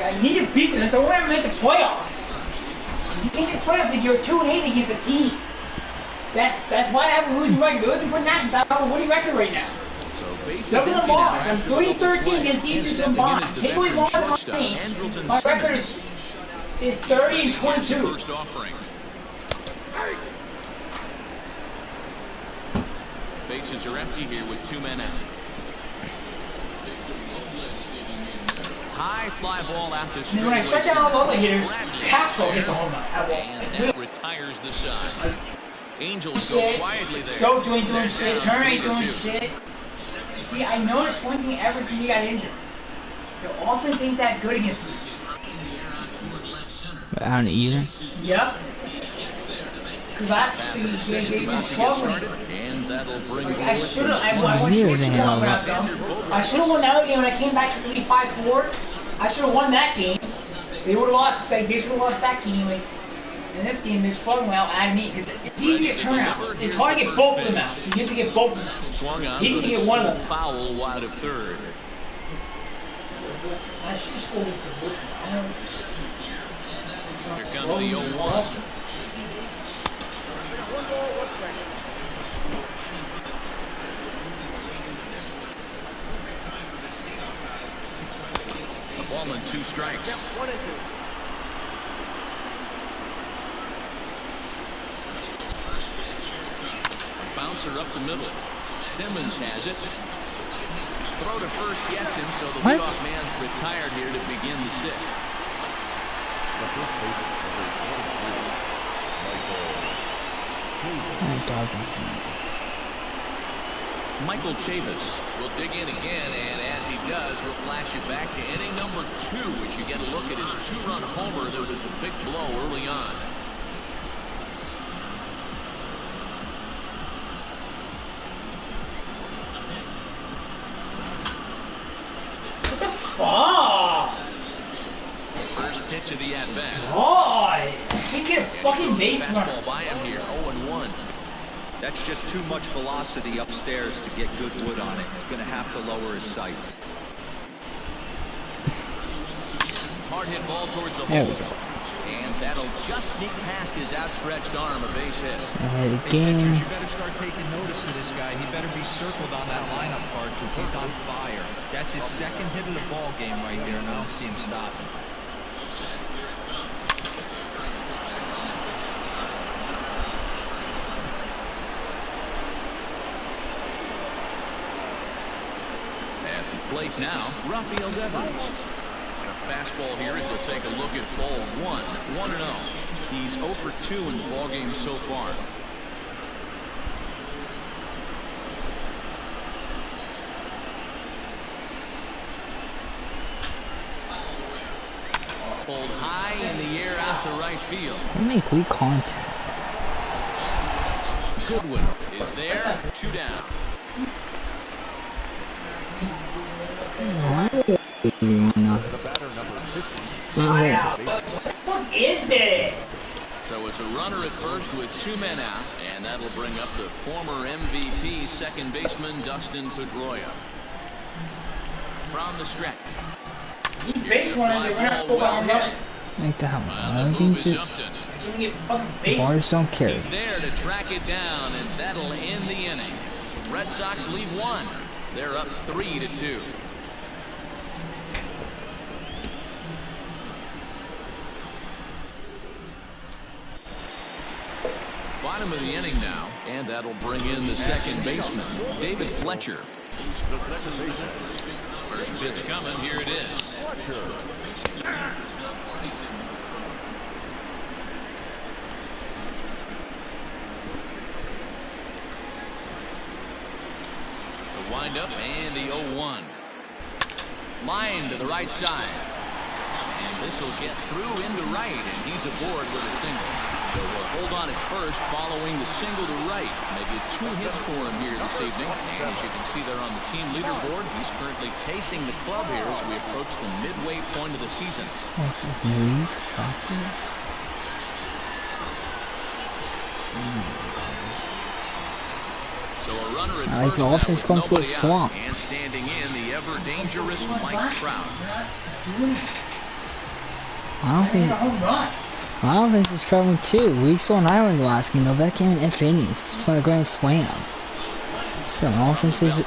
I need to beat them. That's the only way I'm going to make the playoffs. You can't get playoffs if you're 2-8 against a team. That's why I have a losing record. Losing for Nationals, I have a winning record right now. Look at the bars. I'm 3-13 against these two combined. Take away one of my games. My record is 30-22. First offering. Bases are empty here with 2 men out. high fly ball out to And then when I start down all the other hitters, Castro gets a home run. and that retires the side. Angels go Shit. quietly there. Joe doing They're shit. down Turner ain't 3-2. doing shit. See, I noticed one thing ever since he got injured. The offense ain't that good against me. I don't either. Yep. Cause last Half week of the he sixth gave me about to 12 get wins. started, and that'll bring I should have. I forward went Years short ahead score of when I us. was down. I should have won that other game when I came back to lead 5-4. I should have won that game. They would have lost. Like, they should have lost that game. Like in this game, they're struggling out at me because it's easy to turn out. It's hard to get both of them out. You have to get both of them out. swung on Easy for to the get one of them. foul wide of third. I should have scored with the Wolves. I don't Here comes the 0-1. A ball and 2 strikes. Bouncer up the middle. Simmons has it. Throw to first gets him, so the What? leadoff man's retired here to begin the 6th. Oh, dodging. Michael Chavis will dig in again, and as he does, we'll flash you back to inning number 2, which you get a look at his 2-run homer that was a big blow early on. What the fuck? First pitch of the at-bat. God, I can't get a fucking base runner. Fastball by him here, 0-1. That's just too much velocity upstairs to get good wood on it. He's going to have to lower his sights. Hard hit ball towards the There hole. we go. And that'll just sneak past his outstretched arm, a base hit. Side Hey, game. pitchers, you better start taking notice of this guy. He better be circled on that lineup card because he's on fire. That's his second hit of the ball game right there, and I don't see him stopping. At the plate now, Rafael Devers. And a fastball here as he'll take a look at ball 1. 1-0. He's 0 for 2 in the ballgame so far. Pulled high in the air out to right field. They make weak contact. Goodwin is there. 2 down. What is this? So it's a runner at first with 2 men out, and that'll bring up the former MVP second baseman Dustin Pedroia. From the stretch. These base runners are not scored by home run. Like the hell. Well, I the don't think move is so. Upton. You can get fucking base. Bars don't carry. He's there to track it down, and that'll end the inning. Red Sox lead 1. They're up 3-2. Bottom of the inning now, and that'll bring in the second baseman, David Fletcher. First pitch coming, here it is. The windup and the 0-1. Line to the right side. And this will get through into right, and he's aboard with a single. So we'll hold on at first following the single to right. Maybe 2 hits for him here this evening. And as you can see there on the team leaderboard, he's currently pacing the club here as we approach the midway point of the season. So a runner at I like first the now offense with going through a nobody out. swamp. And standing in the ever dangerous Mike Trout. I don't think. A home run. My offense is traveling too. We saw an island last game. Novak came in F innings for the grand slam. So offense is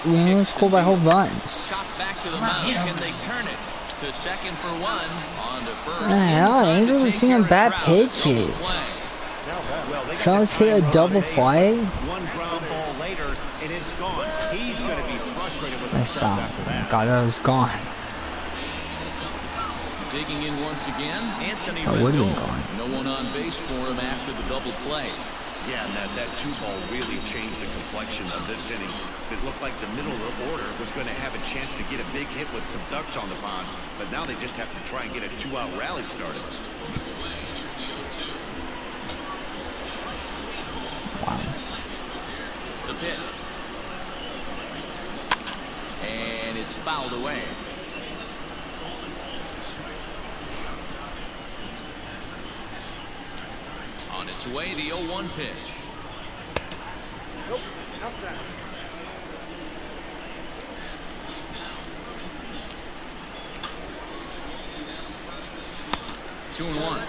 scored by whole runs. Chopped back to the mound. Can they turn it to second for 1? On to first. What the hell? Inside to Angels are take seeing care of bad Trout. No pitches. play. Trout's hit a double play. One ground ball later, and it's gone. He's going to be frustrated with Let's himself stop. after that. God, that was gone. digging in once again, Anthony would have been Rendon. gone. No one on base for him after the double play. Yeah, Matt, that 2-ball really changed the complexion of this inning. It looked like the middle of the order was going to have a chance to get a big hit with some ducks on the pond, but now they just have to try and get a 2-out rally started. Wow. The pitch. And it's fouled away. On its way, the 0-1 pitch. Nope, not that. 2-1.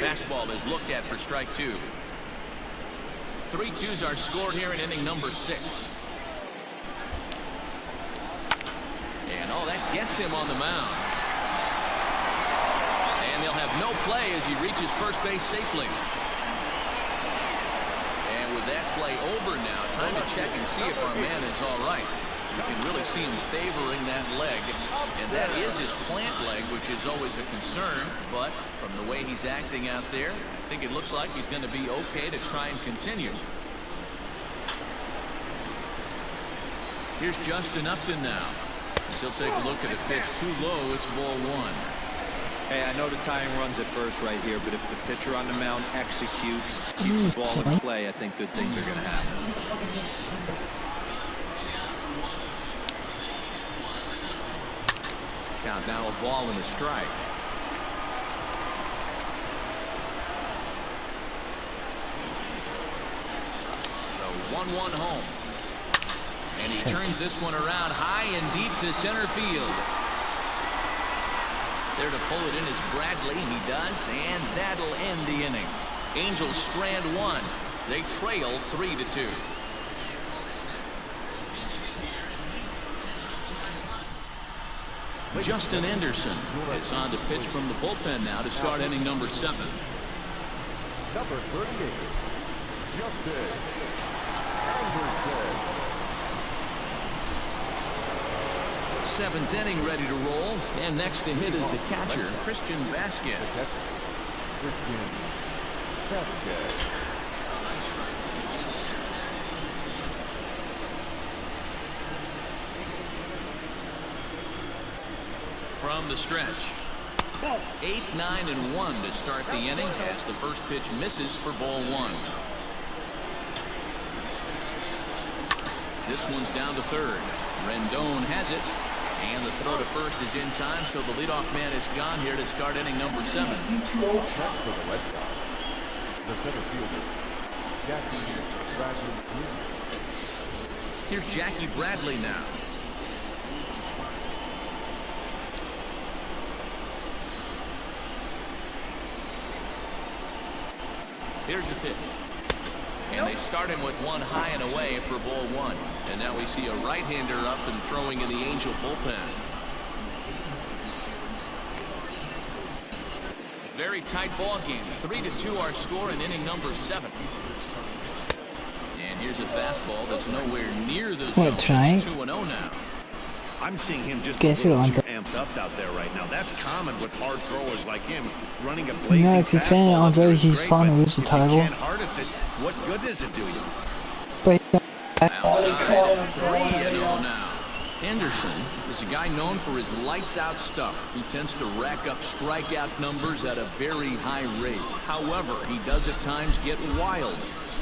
Fastball is looked at for strike 2. 3 2s are scored here in inning number 6. And that gets him on the mound. And they'll have no play as he reaches first base safely. And with that play over now, time to check and see if our man is all right. You can really see him favoring that leg, and that is his plant leg, which is always a concern, but from the way he's acting out there, I think it looks like he's going to be okay to try and continue. Here's Justin Upton now. He'll take a look at a pitch too low. It's ball 1. Hey, I know the tying runs at first right here, but if the pitcher on the mound executes, keeps the ball in play, I think good things are going to happen. Count now a ball and a strike. The 1-1 home. And he turns this one around high and deep to center field. There to pull it in is Bradley, and he does, and that'll end the inning. Angels strand 1. They trail 3-2. Justin Anderson is on to pitch from the bullpen now to start inning number 7. Number 38, Justin Anderson. 7th inning ready to roll, and next to hit is the catcher, Christian Vasquez. Christian Vasquez. From the stretch. 8, 9, and 1 to start the inning as the first pitch misses for ball 1. This one's down to third. Rendon has it. And the throw to first is in time, so the leadoff man is gone here to start inning number 7. Next for the Red Sox, the center fielder, Jackie Bradley Jr. Here's Jackie Bradley now. Here's the pitch. And they start him with one high and away for ball 1. And now we see a right-hander up and throwing in the Angel bullpen. Very tight ball game. 3-2 our score in inning number 7. And here's a fastball that's nowhere near the zone. It's 2-0 now. I'm seeing him just a little too amped up out there right now. That's common with hard throwers like him running a blazing fastball. If you're fan Andre, he's fine to lose the title. What good does it do you? But outside, 3-0 now. Anderson is a guy known for his lights-out stuff. He tends to rack up strikeout numbers at a very high rate. However, he does at times get wild.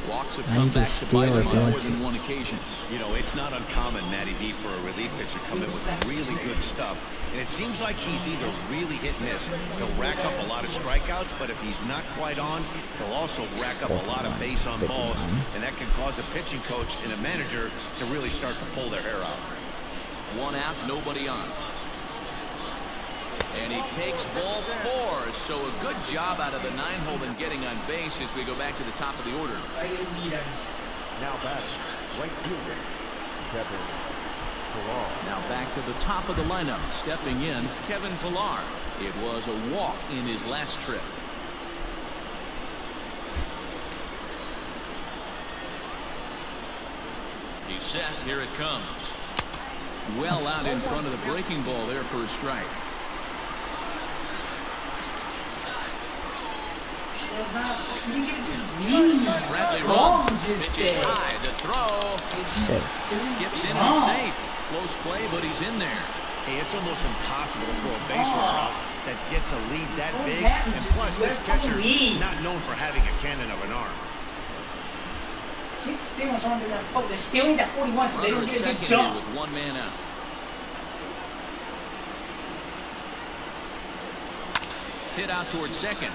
Walks have come back to bite him on more than one occasion. You know, it's not uncommon, Matty D, for a relief pitcher to come in with really good stuff. And it seems like he's either really hit and miss. He'll rack up a lot of strikeouts, but if he's not quite on, he'll also rack up a lot of base on balls. And that can cause a pitching coach and a manager to really start to pull their hair out. One out, nobody on. And he takes ball 4. So a good job out of the 9-hole in getting on base as we go back to the top of the order. Now back, right fielder, Kevin Pillar. Now back to the top of the lineup. Stepping in, Kevin Pillar. It was a walk in his last trip. He's set. Here it comes. Well out in front of the breaking ball there for a strike. Bradley Rowe pitching high to throw. Skips in and safe. Close play, but he's in there. Hey, it's almost impossible to throw a base runner out that gets a lead that big. And plus, this catcher is not known for having a cannon of an arm. They're stealing that 41, so they don't get a good jump. With one man out. Hit out towards second.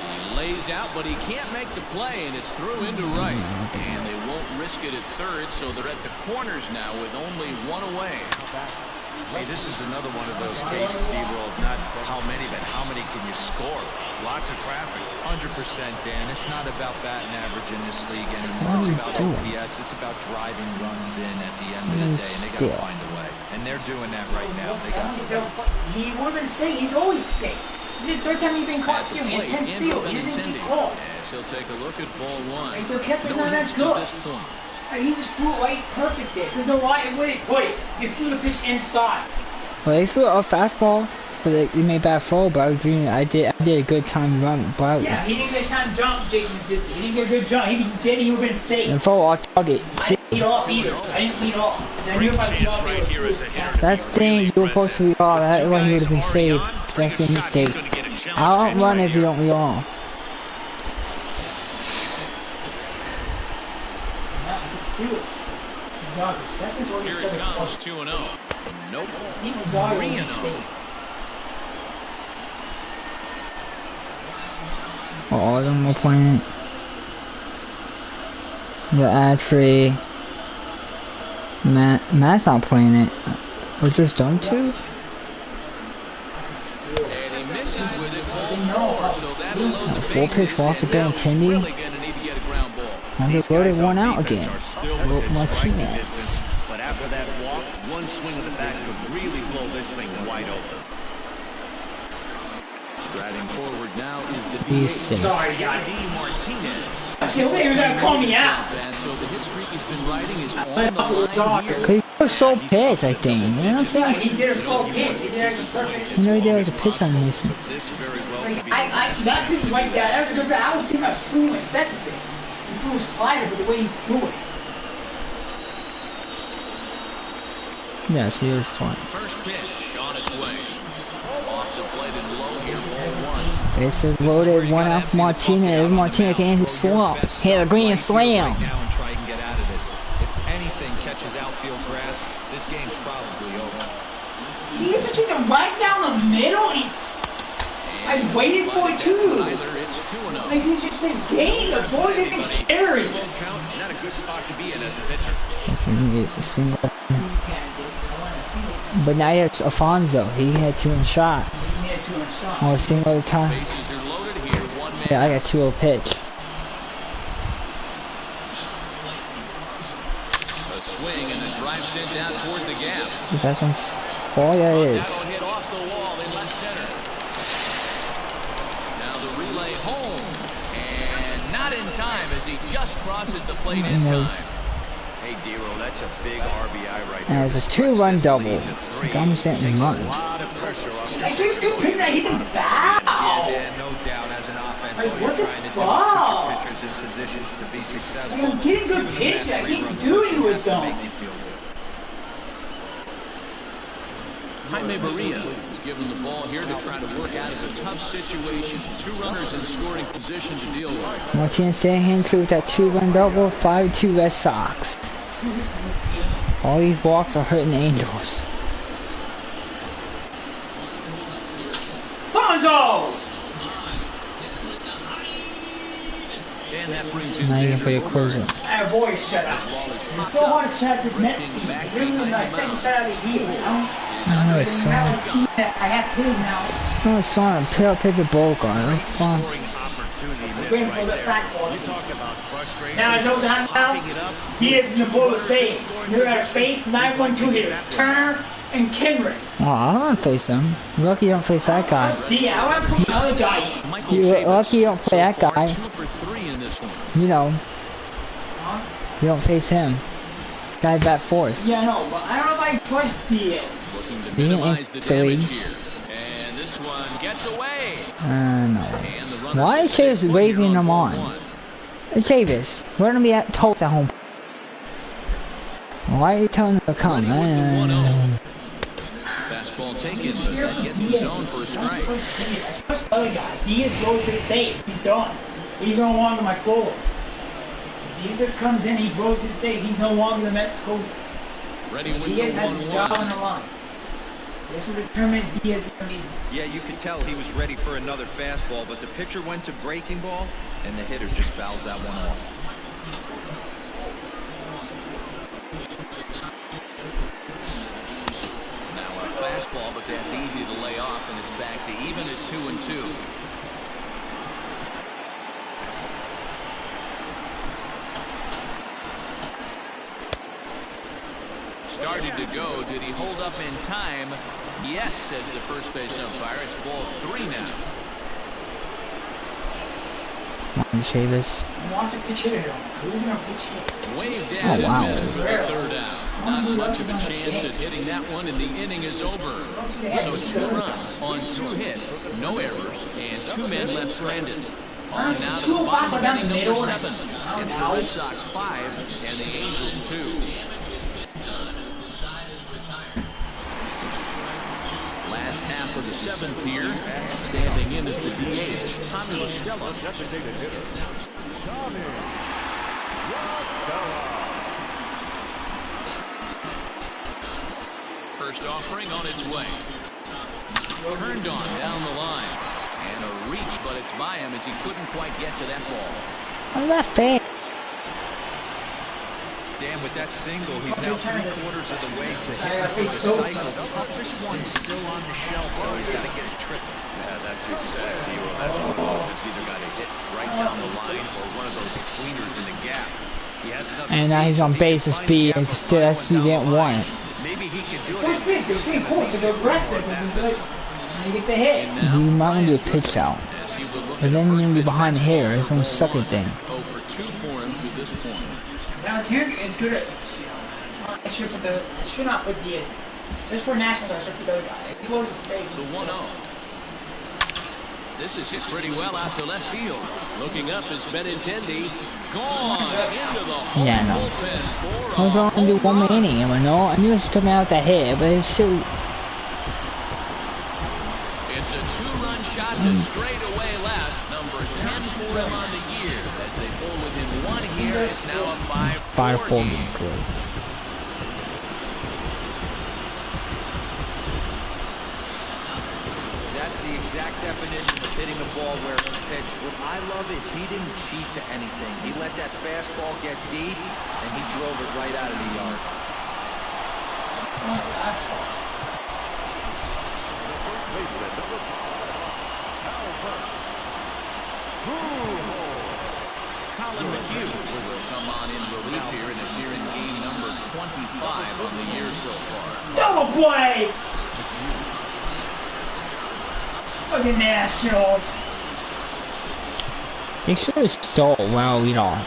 He lays out, but he can't make the play, and it's through into right. And they won't risk it at third, so they're at the corners now with only one away. Hey, this is another one of those cases, D-Roll, not how many, but how many can you score? Lots of traffic. 100%, Dan. It's not about batting average in this league anymore. It's about OPS. It's about driving runs in at the end of the day, and they got to find a way. And they're doing that right now. They got to. He would have been safe. He's always safe. This is the third time he's been caught stealing. He has 10 steals. He doesn't get caught. Yes, he'll take a look at ball 1. Like, the catcher's not that good. He just threw it right perfect there. There's no right way to put it. You threw the pitch inside. Well, they threw a fastball, but they made bad throw. But I was dreaming. I did a good time running. But yeah, he didn't get time to jump, Jason Sister. He didn't get a good jump. He did. He would have been safe. And throw off target. I didn't lead off either. I didn't lead off. And I knew if I lead off, right here is a hitter. That's the thing. You were supposed to lead off. That way he would have been saved. That's a mistake. I don't run if you don't lead off. Here it comes, 2-0. Nope. 3-0. All of them are playing it. The actually Matt's not playing it. We're just done to. And he misses with it. Full pitch off the bat, Timmy. And they loaded one out again. Martinez. But after that walk, one swing of the bat could really blow this thing wide open. Striding forward now is the He's safe. Sorry, guys. JD Martinez. I said, they're gonna call me out. So the hit streak he's been riding is on the line here. He was so pitch, I think. You know what I'm saying? He did a slow pitch. He did a perfect. You know, he did like a pitch animation. This very well Like, could be that pitch like that. That was a good. I was thinking about threw excessively. He threw a slider, but the way he threw it. Yes, he was fun. First pitch on its way. Off the plate and low here, ball 1. This is loaded, one out for Martinez. Martinez can hit slump. Hit a green slam. Right now and try and get out of this. If anything catches outfield grass, this game's probably over. He used to take it right down the middle. I waited for it too. It's 2-0. Like he's just this game. The boy doesn't carry. not a good spot to be in as a pitcher. That's when you get a single. But now it's Alfonso. He had 2 in shot. On a single at a time. Bases are loaded here. One man. Yeah, I got 2-0 pitch. A swing and a drive sent out toward the gap. Is that some? Oh, yeah, it is. That'll hit off the wall in left center. Now the relay home. And not in time as he just crosses the plate in time. Hey, D-Roll, that's a big RBI right And there. it's a 2-run double. Like I'm saying, run. A lot of pressure off. I think the pitch that hit him foul. Yeah, no doubt as an offense, Like, all what you're the trying to fuck? do is put your pitchers in positions to be successful. Like, I'm getting good pitch. I keep doing with them. Make me feel good. Jaime Barria is given the ball here to try to work out of a tough situation. 2 runners in scoring position to deal with. Martinez staying through with that 2-run double, 5-2 Red Sox. All these walks are hurting the Angels. Bonzo! And that brings in Now you can Xander play a Bogaerts. closer. Our boy, shut up. It's so hard to shut up this Mets team. It's really my second shot of the year, you know? I know it's I have fun. a team that I have to now. No, it's fun. Pitch a ball guard. It's fun. Scoring opportunity missed Waiting for right the there. fastball. You talk about frustration. Now I know that now. Popping it up. Diaz in the ball to save. They're out of space. 9-1-2 hitters. Turner and Kenrick. Oh, I don't want to face him. Lucky you don't face that guy. Diaz, I want to put my other guy in. Michael You're Chavis lucky you don't play that so far, guy. 2 for 3 in this one. You know, you don't face him. Guy bat fourth. Yeah, I know, but I don't know if I trust Diaz. Looking to He ain't minimize the in the league. damage here. And this one gets away. No. And the runners Why will is stay Chavis put here waving them ball on? 1. Hey, Chavis, we're gonna be at toast at home. Why are you telling them to come? Ready with the 1-0. Fastball taken, but that gets the zone for a strike. I trust the other guy. Diaz goes to save. He's done. He's no longer my closer. If Diaz comes in, he blows his save. He's no longer the Mets coach. Ready with the Diaz has his job on 1-1. the line. This will determine Diaz. Yeah, you could tell he was ready for another fastball, but the pitcher went to breaking ball, and the hitter just fouls that one off. Now a fastball, but that's easy to lay off, and it's back to even at 2-2. Started to go. Did he hold up in time? Yes, says the first base umpire. It's ball 3 now. Chavis. Watch the pitch hitter. Who's going to pitch hit? Waved down Oh, wow. and missed for the 3rd out. Not much of a chance at hitting that one, and the inning is over. So 2 runs on 2 hits, no errors, and 2 men left stranded. On now to the bottom of inning number 7. It's the Red Sox 5 and the Angels 2. Last half of the 7th here, and standing in is the DH, Tommy La Stella. Designated hitter, Tommy La Stella. First offering on its way. Turned on down the line. And a reach, but it's by him as he couldn't quite get to that ball. I'm not fair. Dan, with that single, he's now 3/4 of the way to hitting for the cycle. Toughest one still on the shelf, though. He's got to get it triple. Yeah, that's exactly. Well, that's one of those that's either got to hit right down the line or one of those tweeners in the gap. He has enough And now he's on base with speed, and still that's you didn't want it. Maybe he can do it. First pitch, they're saying cool, they're aggressive. And they get the hit. And now You might want to do a pitch out. as he would look But at then the you're gonna be first behind the baseman hitter. It's gonna suck it then. 0 for 2 for him to this point. Now, here is good at, you know, I should not put Diaz in. Just for nationals, I should put the other guy. If he goes to stay, The 1-0. This is hit pretty well out to left field. Looking up is Benintendi. Gone into the home Yeah, I know. bullpen for I was a only do home 1 run. inning, I know. I knew it was coming out that hit, but it's still. It's a 2-run shot to straightaway left. Number 10 for him on the year. As they pull within 1 here, it's now a 5-4 5-4 game. great. That's the exact definition of hitting a ball where it's pitched. What I love is he didn't cheat to anything. He let that fastball get deep, and he drove it right out of the yard. Baseman number 5, Albert Pujols. Colin McHugh will come on in relief here and appear in game number 25 on the year so far. double play! Fucking Nationals. They should have stole while we off.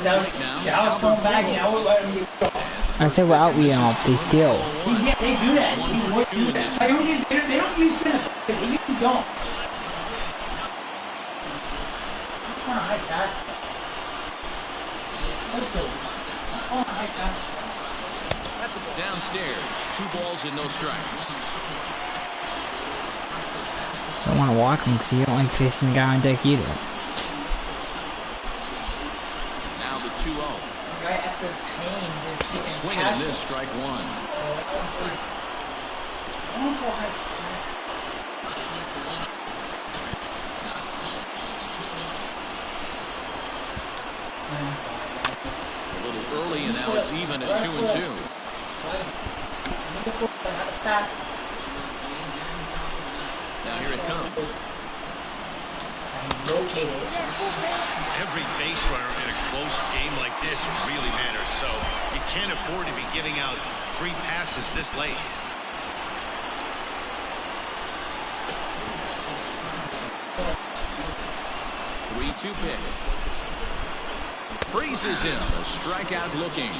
That was going back, and I was letting him go. I said without we off, they steal. Yeah, they do that. They always do that. They don't use center. They usually don't. On a high fastball. Oh, high fastball. Downstairs, 2 balls and no strikes. Don't want to walk him because you don't like facing the guy on deck either. Now the 2-0. Right after Kane just taking Swing and a miss, strike 1. A little early, and now it's even at 2-2. Now here it comes. Every base runner in a close game like this really matters, so you can't afford to be giving out free passes this late. Three-two pitch. Freezes him. A strikeout looking.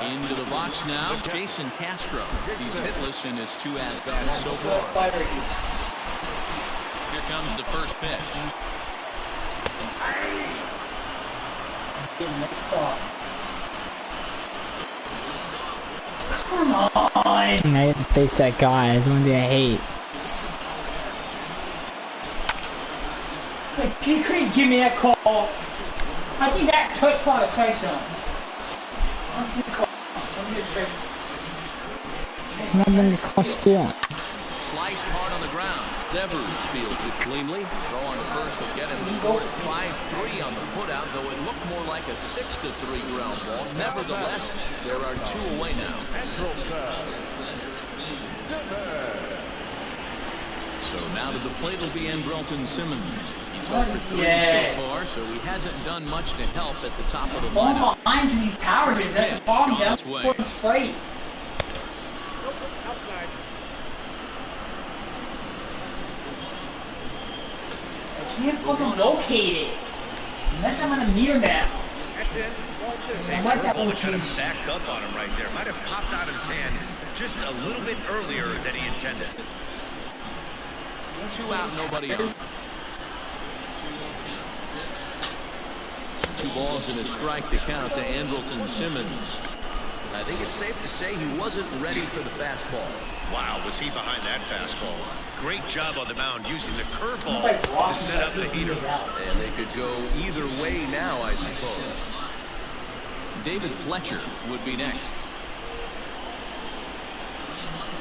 Into the box now, Jason Castro. He's hitless in his 2 at-bats so far. Here comes the first pitch. Come on! I have to face that guy. That's one thing I hate. He couldn't give me that call. I think that touch probably strike zone. Let's see the call. Let me get straight. It's not been the call stealing. Sliced hard on the ground. Devers fields it cleanly. Throw on the first will get him short. 5-3 on the putout, though it looked more like a 6-3 ground ball. Nevertheless, there are 2 away now. So now to the plate will be Andrelton Simmons. He's 0 for 3 so far, so he hasn't done much to help at the top of the lineup. Behind these power hitters, that's the problem. Down straight. I can't fucking locate it. Unless I'm on a mirror now. I like that Well, should have backed up on him right there. Might have popped out of his hand just a little bit earlier than he intended. 2 out, nobody on. 2 balls and a strike to count to Andrelton Simmons. I think it's safe to say he wasn't ready for the fastball. Wow, was he behind that fastball? Great job on the mound using the curveball to set up the heater. And they could go either way now, I suppose. David Fletcher would be next.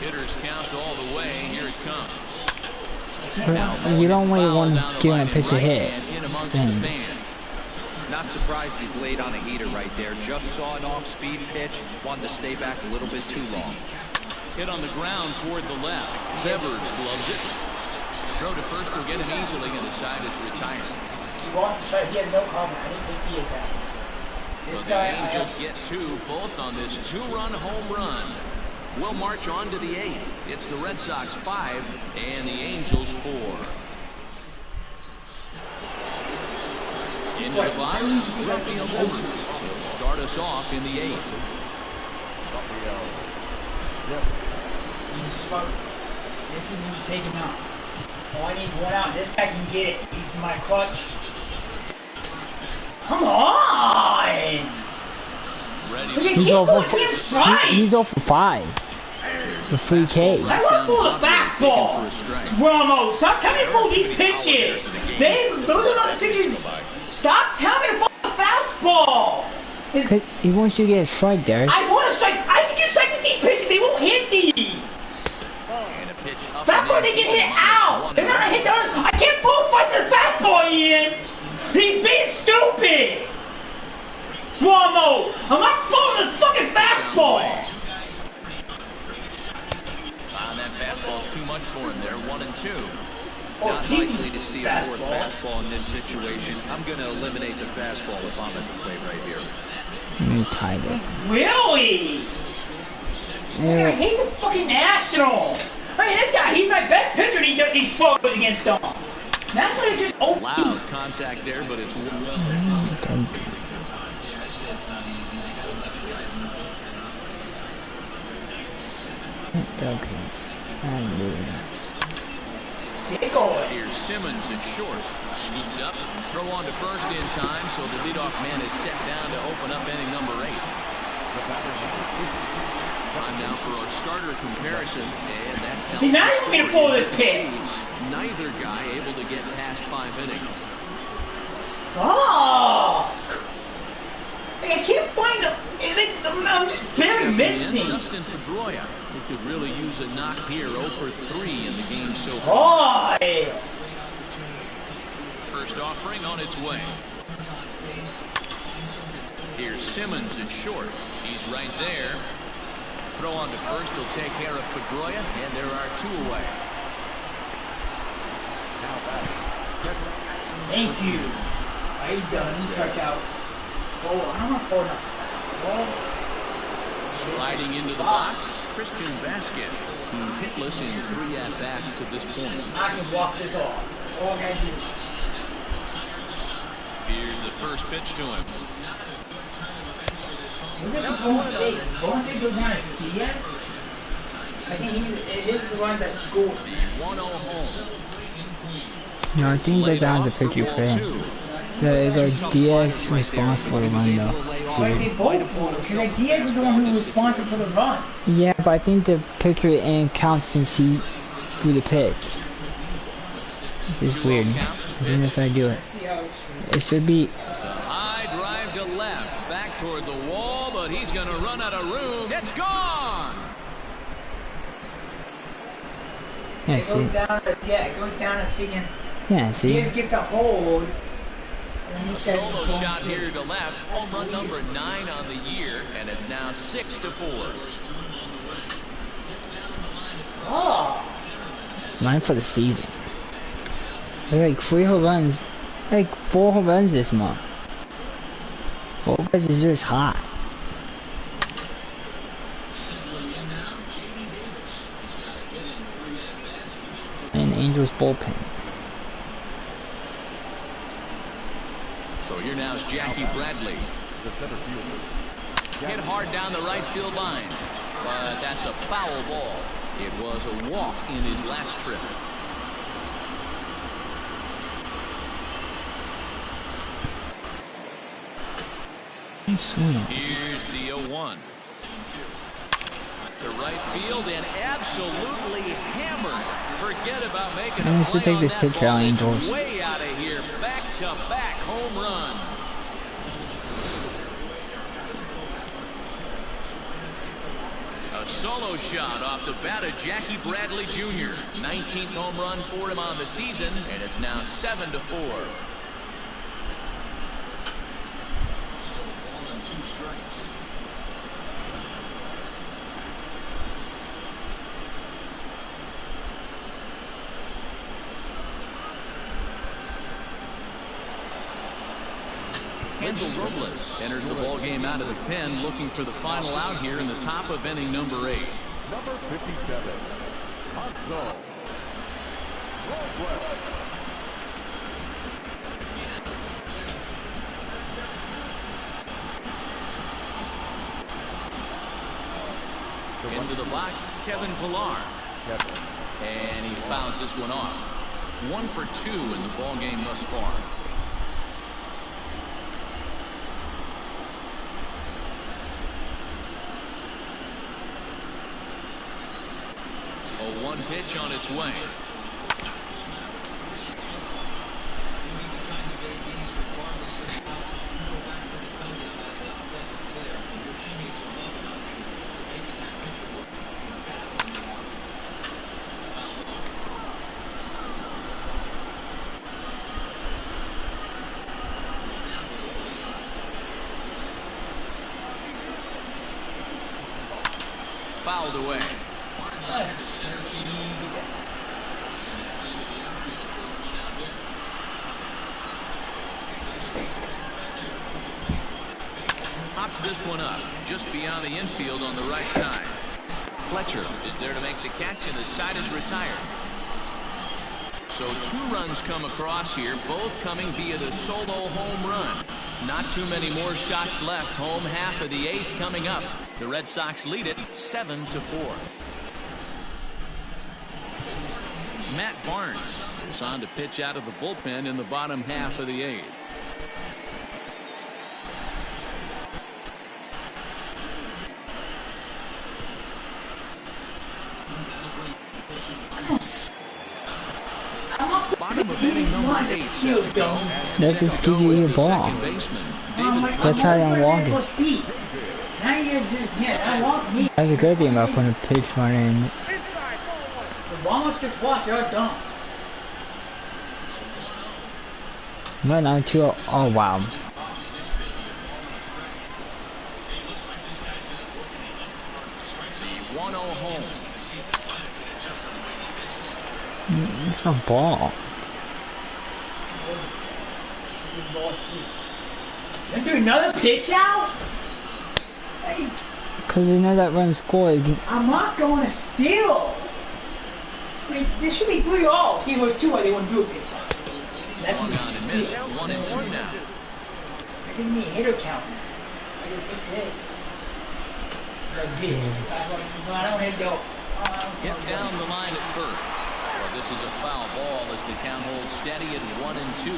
Hitters count all the way. Here it comes. But you don't really want to give him a pitch a hit. Not surprised he's laid on a heater right there. Just saw an off-speed pitch. Wanted to stay back a little bit too long. Hit on the ground toward the left. Devers gloves it. Throw to first will get him easily, and his side is retired. He wants to try. He has no cover. I didn't take Diaz out. This So guy. the Angels get 2, both on this 2-run home run. We'll march on to the 8th. It's the Red Sox 5 and the Angels 4. Into the box, Rafael Devers will start us off in the 8th. This is when you take him out. Oh, I need 1 out. This guy can get it. He's my clutch. Come on! Ready. He's 0 for 5. The free K. I want for the fastball. Ramos, stop telling me for these pitches. Those are not the pitches. Stop telling me to for the fastball. He wants you to get a strike there. I want to strike. I think you strike with these pitches. They won't hit these. That's why they get hit out. They're not hit down. I can't full fight the fastball, Ian. He's being stupid. Ramos, I'm not throwing the fucking fastball. That fastball's too much for him there. 1 and 2. Not likely to see a fourth fastball in this situation. I'm going to eliminate the fastball if I'm at the plate right here. You tied it. Really? I hate the fucking Nationals. I mean, this guy, he's my best pitcher, and he's struggling against them. Nationals is just open. Loud contact there, but it's Here's Simmons at short. Scooped up. Throw on to first in time, so the leadoff man is set down to open up inning number 8. Time now for our starter comparison, and that tells See, now you're going to pull this pitch. Neither guy able to get past 5 innings. Fuck! I can't find him. I'm just barely missing. Dustin Pedroia, who could really use a knock here. 0 for 3 in the game so far. Boy! First offering on its way. Here's Simmons at short. He's right there. Throw on to first will take care of Pedroia, and there are 2 away. Thank you. He's done. He struck out. Oh, I don't want 4 enough. Sliding into the box, Christian Vasquez. He's hitless in 3 at-bats to this point. I can walk this off. All I gotta do. Here's the first pitch to him. Look at the Golden State. Golden State goes down at Diaz. I think his is the ones that scored. 1-0 home. No, I think they're down to pick your play. The Diaz responsible for the run though. But they both pulled because like Diaz is the one who was responsible for the run. Yeah, but I think the pitcher in counts since he threw the pitch. This is weird. I think that's how I do it. It should be. It's a high drive to left, back toward the wall, but he's going to run out of room. It's gone. Yeah, It goes down. It goes down and speaking. Yeah, see. Diaz gets a hold. A solo shot here to left. Home run number 9 on the year, and it's now 6-4. Oh. 9 for the season. Like 3 home runs. Like 4 home runs this month. 4 guys is just hot. And Angels bullpen. So here now is Jackie Bradley. Hit hard down the right field line, but that's a foul ball. It was a walk in his last trip. Here's the 0-1. To right field and absolutely hammered. Forget about making a play take on this that picture out, ball. Angels. It's way out of here. Back-to-back home runs. A solo shot off the bat of Jackie Bradley Jr. 19th home run for him on the season, and it's now 7-4. Hansel Robles enters the ball game out of the pen, looking for the final out here in the top of inning number 8. Number 57, Hansel Robles. Into the box, Kevin Pillar. And he fouls this one off. 1 for 2 in the ball game thus far. A 1 pitch on its way. Fouled away. Pops this one up just beyond the infield on the right side. Fletcher is there to make the catch, and the side is retired. So 2 runs come across here, both coming via the solo home run. Not too many more shots left. Home half of the 8th coming up. The Red Sox lead it 7-4. Matt Barnes is on to pitch out of the bullpen in the bottom half of the 8th. Bottom of inning number 8. That just gives you your ball. That's how I'm walking. That's a good thing about putting a pitch runner in. The longest just watch, you're dumb. Right now, 2-0. Oh, wow. The 1-0 home. It's a ball. You do another pitch out? Because they know that run scored. I'm not going to steal. I mean, there should be 3-0. See, if it was 2-0, they wouldn't do a pitch out. That's Swung when on you and missed. steal. 1 and 2 now. That gives me a hitter count. I get a big hit. Like this. I don't hit though. Hit down the line at first. Well, this is a foul ball as the count holds steady at 1 and 2.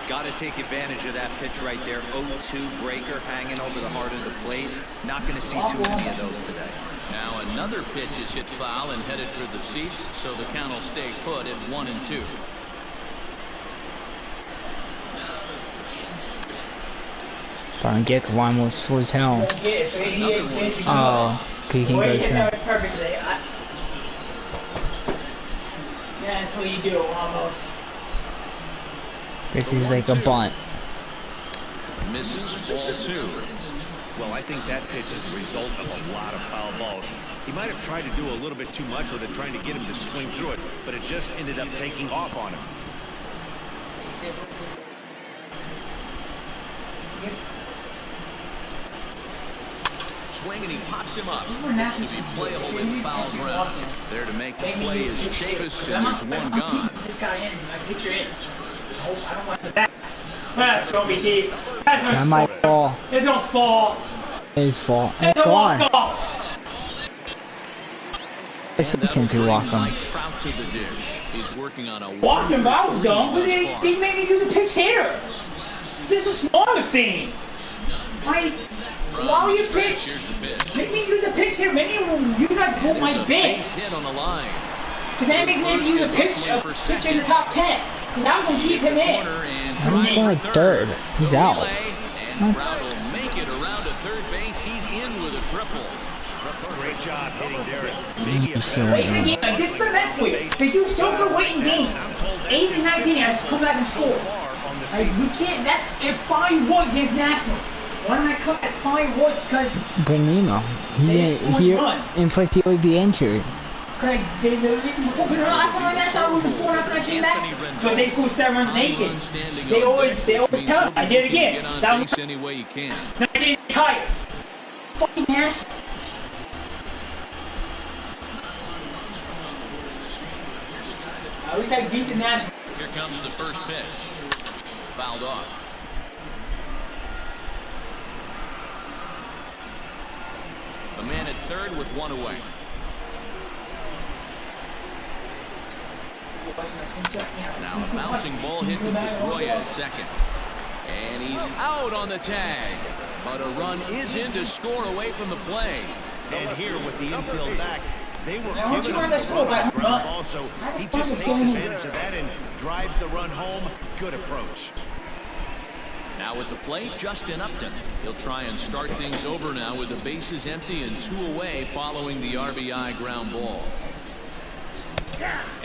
Got to take advantage of that pitch right there. 0-2 breaker hanging over the heart of the plate. Not going to see too many of those today. Now another pitch is hit foul and headed for the seats, so the count will stay put at 1 and 2. Get one more full hell. Yeah, so he basically. Oh, he can go soon. Perfectly. That's what you do, almost. This is like a bunt. Misses, ball 2. Well, I think that pitch is the result of a lot of foul balls. He might have tried to do a little bit too much with it, trying to get him to swing through it, but it just ended up taking off on him. Swing and he pops him up. Looks to be playable in foul ground. There to make the play is Chavis, and there's one gone. This guy in, my pitcher in. I don't want that. That's gonna be deep. That's no That might fall. It's gonna fall. It's fall. It's It's gone. walk off. It's something to walk on. Mike Trout to the dish. He's working on a Walking by was dumb, but they made me do the pitch hitter. This is a smaller thing. While you pitch, make me do the pitch hitter. Maybe you guys pull my base. Hit on the line. Because then make me do the pitch in the top 10. Because I'm going to keep him in. He's going like third. He's out. And Trout will make it around to third base. He's in with a triple. Great job hitting there. Waiting the game. This is the Mets for you. They do so good waiting games. 8 and 19 has to come back and score. We can't. That's if Fine Wood against Nationals. Why don't I come at Fine Wood? Because Benino. He in first he would be injured. Cause they last time I saw him before after I came back, but they scored 7 runs naked. They always tell me. I did it again. That was any way you can. 19 tired. Fucking nasty. At least I beat the Nationals. Here comes the first pitch. Fouled off. A man at third with 1 away. Now a bouncing ball hit to Pedroia at second. And he's out on the tag. But a run is in to score away from the play. And here with the infield back, they were Now, giving him the ground ball, so he just takes advantage of that and drives the run home. Good approach. Now at the plate, Justin Upton. He'll try and start things over now with the bases empty and 2 away following the RBI ground ball.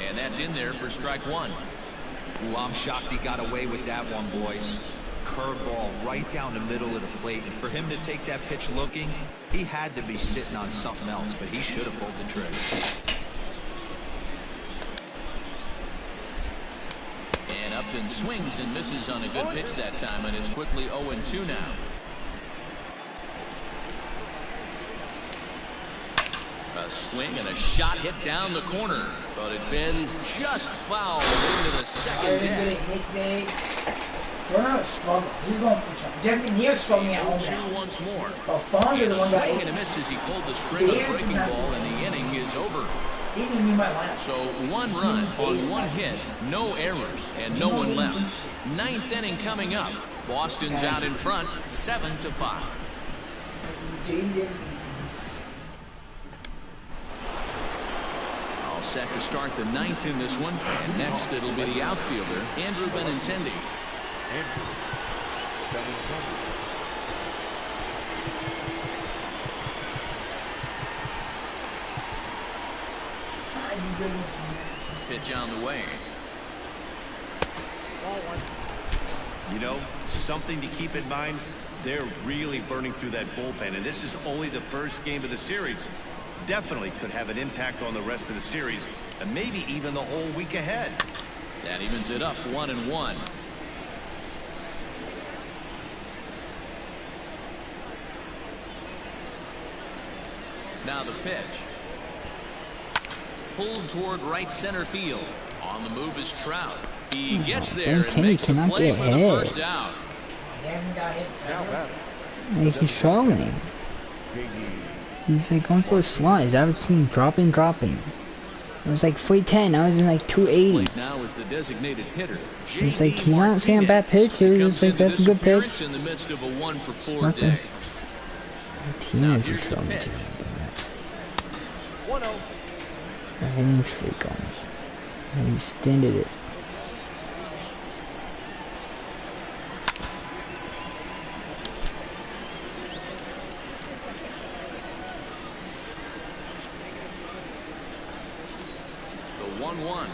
And that's in there for strike 1. Ooh, I'm shocked he got away with that one, boys. Curveball right down the middle of the plate. And for him to take that pitch looking, he had to be sitting on something else, but he should have pulled the trigger. And Upton swings and misses on a good pitch that time, and it's quickly 0-2 now. A swing and a shot hit down the corner, but it bends just foul into the second deck. Turner struggle. He's going through something. Devin Neal struggling at home now. Once more. Fonz is the one that swing and a miss as he pulled the string of the breaking ball, and the inning is over. Even you might lineup. So 1 run on 1 hit, no errors, and no one left. 9th inning coming up. Boston's out in front, 7-5. All set to start the 9th in this one. And next it'll be the outfielder, Andrew Benintendi. Andrew Benintendi. Pitch on the way. You know, something to keep in mind, they're really burning through that bullpen, and this is only the first game of the series. Definitely could have an impact on the rest of the series, and maybe even the whole week ahead. That evens it up 1-1. Now the pitch. Pulled toward right center field. On the move is Trout. He gets there and makes the play for the first out. Like he's struggling. He's like going for a slide. He's averaging dropping. It was like 310. Now he's in like 280. Now is the designated hitter. It's like you're not saying bad pitches. It's like that's a good pitch. In the midst of a 1-for-4 day. Martinez is struggling too. Hitting streak on it. And he extended it. The 1-1.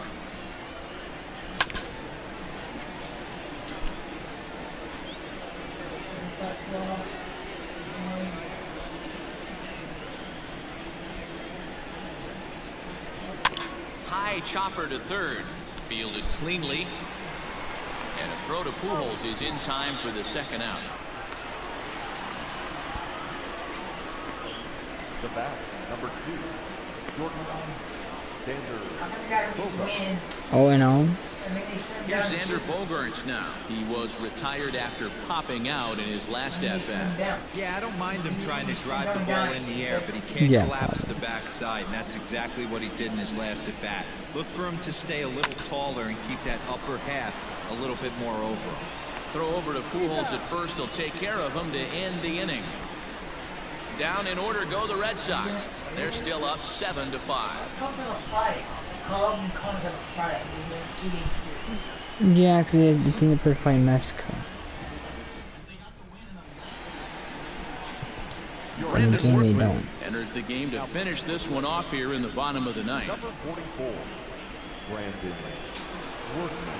High chopper to third. Fielded cleanly. And a throw to Pujols is in time for the second out. The bat, number 2, Jordan Xander. 0-0. Here's Xander Bogaerts now. He was retired after popping out in his last at-bat. Yeah, I don't mind him trying to drive the ball in the air, but he can't collapse the backside, and that's exactly what he did in his last at-bat. Look for him to stay a little taller and keep that upper half a little bit more over him. Throw over to Pujols at first. He'll take care of him to end the inning. Down in order go the Red Sox. They're still up 7-5. Yeah, because the team that played in Mexico. Brandon Workman enters the game to finish this one off here in the bottom of the ninth. Number 44, Brandon Workman.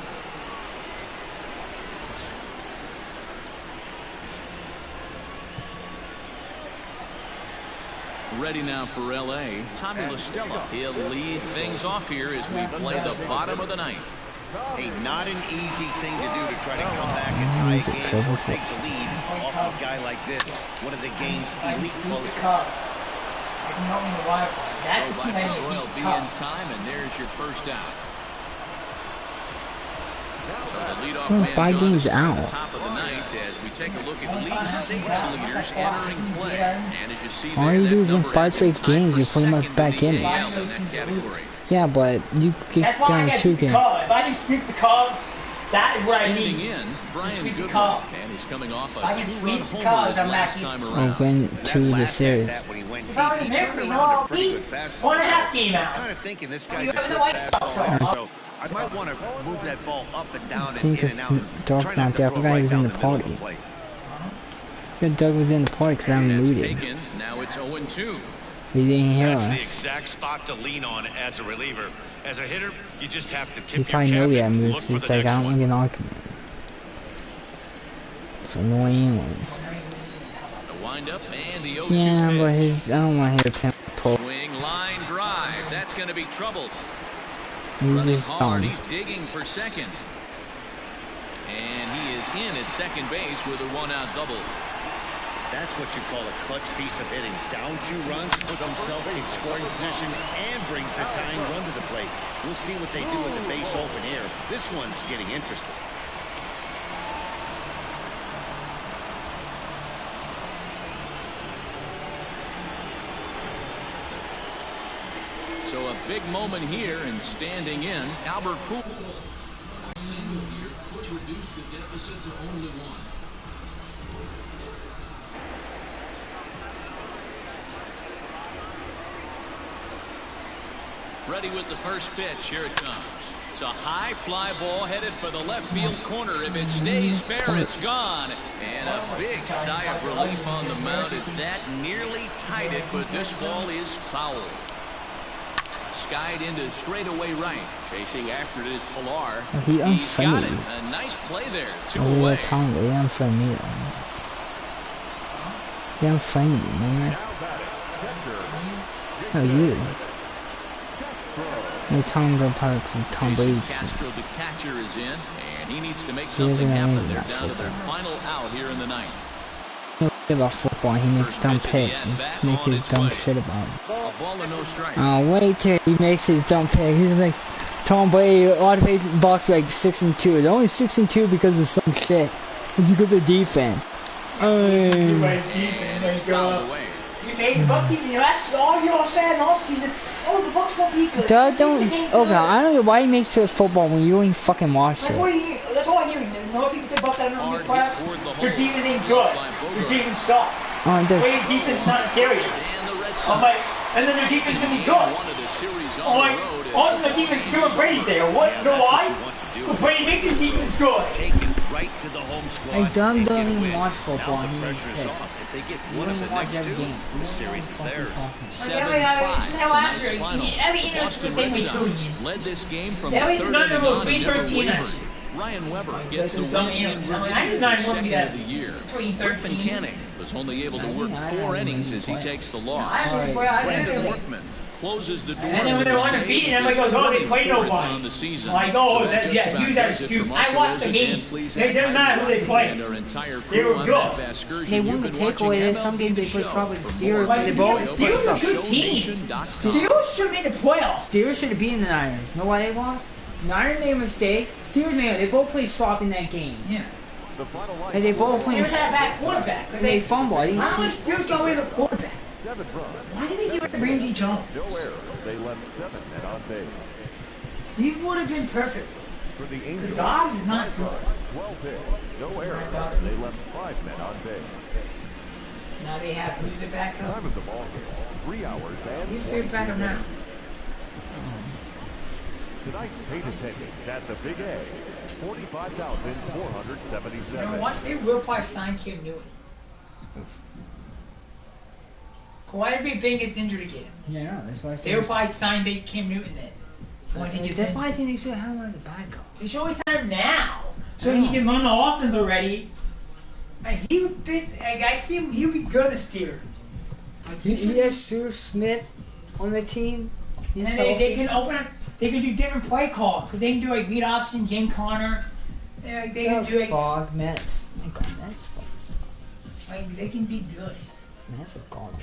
Ready now for L.A. Tommy La Stella. He'll lead things off here as we play the bottom of the ninth. Hey, not an easy thing to do to try to come back and tie a game or take the lead off a guy like this. One of the game's elite closers. That's the team I need. Royal be in time, and there's your first out. So the leadoff man 5 games out. At the top of the ninth as we take a look at league saves leaders entering play. And as you see All you do is win 5 straight games, you're pretty much back in it. Yeah, but you get down 2 games. If I can sweep the Cubs, that is what I need. In, Brian sweep the Goodwin, Cubs. and he's coming off a I can 2-run sweep the homer Cubs, his I'm last happy. time Or around. win to the series. If I was in America, you know, I'll beat 1.5 game out. Kind of thinking this guy's You a have good the White Sox fastball, on. so I might want to move that ball up and down I and think in and out. Doug Try not not to there. I throw forgot he right was in down the the middle of party. the plate. Good, Doug was in the party because I'm That's muted. taken. Now it's 0-2. He didn't hear That's the us. exact spot to lean on as a reliever. As a hitter, you just have to He tip your probably know cap we have and look moves. for It's the like, I next don't one. want to get an argument. It's annoying ones. The windup and the 0-2 Yeah, but pitch. I don't want to hear him pull. Swing, line, drive. That's going to be troubled. He's Running just hard. dumb. He's digging for second. And he is in at second base with a 1-out double. That's what you call a clutch piece of hitting. Down 2 runs, puts himself in scoring position, and brings the tying run to the plate. We'll see what they do with the base open here. This one's getting interesting. So a big moment here, and standing in, Albert Pujols. Ready with the first pitch. Here it comes. It's a high fly ball headed for the left field corner. If it stays fair, it's gone. And a big sigh of relief on the mound as that nearly tied it, but this ball is foul. Skied into straightaway right. Chasing after it is Pilar. He's got it. A nice play there. 2 away. unfunny. Unfunny, man. Oh, you. No, Tom Parks and Tom Brady. Castro, the catcher, is in, and he needs to make something happen. They're down to their final out here in the ninth. He don't give about football. He makes dumb picks and makes his dumb shit about it. Oh, wait till he makes his dumb pick. He's like, Tom Brady, automated box like 6-2. They're only 6-2 because of some shit. It's because of defense. He made the Bucks defense. That's all you all said all season. Oh, the Bucks won't be good. Don't. Okay, I don't know why he makes it football when you don't even fucking watch it. That's all I hear. You know what people say Bucks, I don't know in the playoffs? Their defense ain't good. Their defense sucks. Wait, defense is not interior. I'm like, and then their defense is going to be good. I'm like, also their defense is good when Brady's there. What? You know why? So Brady makes his defense good. Right to the home squad. Hey, Dunn don't even watch football. Now the He makes pressure's off. picks. If they get You one don't of the even watch next every two, game. the series is theirs. 7-5 last year. tonight's final. Every inning was the Boston same Red way Sox too. led this game from That the was third none inning of those on and never 3-13 wavered. last year. Ryan Weber gets the Dumb win in inning. relief I for did the not want to second be that of the year. between Griffin 13. Canning was only able to work 4 innings as he takes the loss. I Brandon didn't Workman closes the door. And then when they're undefeated, everybody goes, oh, they played nobody. On the season. Like, oh, So that that, just yeah, about use that does it excuse. for I watched the Mark game. Rose It doesn't matter who they and played. our entire They crew were on good. that excursion. They You've won the been watching takeaway. Some MLB games they The played Show probably the for Steelers, more but they both Steelers are a good team. Steelers should have made the playoffs. Steelers should have beaten the Niners. You know why they lost? Niners made a mistake. Steelers made it. They both played sloppy in that game. Yeah. And they both played. Steelers had a bad quarterback. Because They fumbled. I didn't Why don't see. Steelers got rid of the quarterback? 7 runs. Why did they get rid of Randy Jones? No errors. They left 7 men on base. He would have been perfect. For the The Angels, Dobbs is not good. 12 hits. No errors. Dobbs. They left 5 men on base. Now they have who's their backup? Time of the ball game, 3 hours and Who's their backup now? Tonight's paid attendance at the Big A, 45,477. You know what? They will probably sign Cam Newton. Why did Big Ben gets injured again? Yeah, no, that's why I said. They will probably sign Big Cam Newton then. Once he gets That's injured. why I think they should have him as a backup. They should always sign him now, so he can run the offense already. And he would fit. Like, I see him. He'll be good this year. He has Sue Smith on the team. And then they can open up. They can do different play calls because they can do like read option, Jim Connor. Yeah, they can do like Fog Mets. Oh my God, Mets. they can be good. Mets are garbage.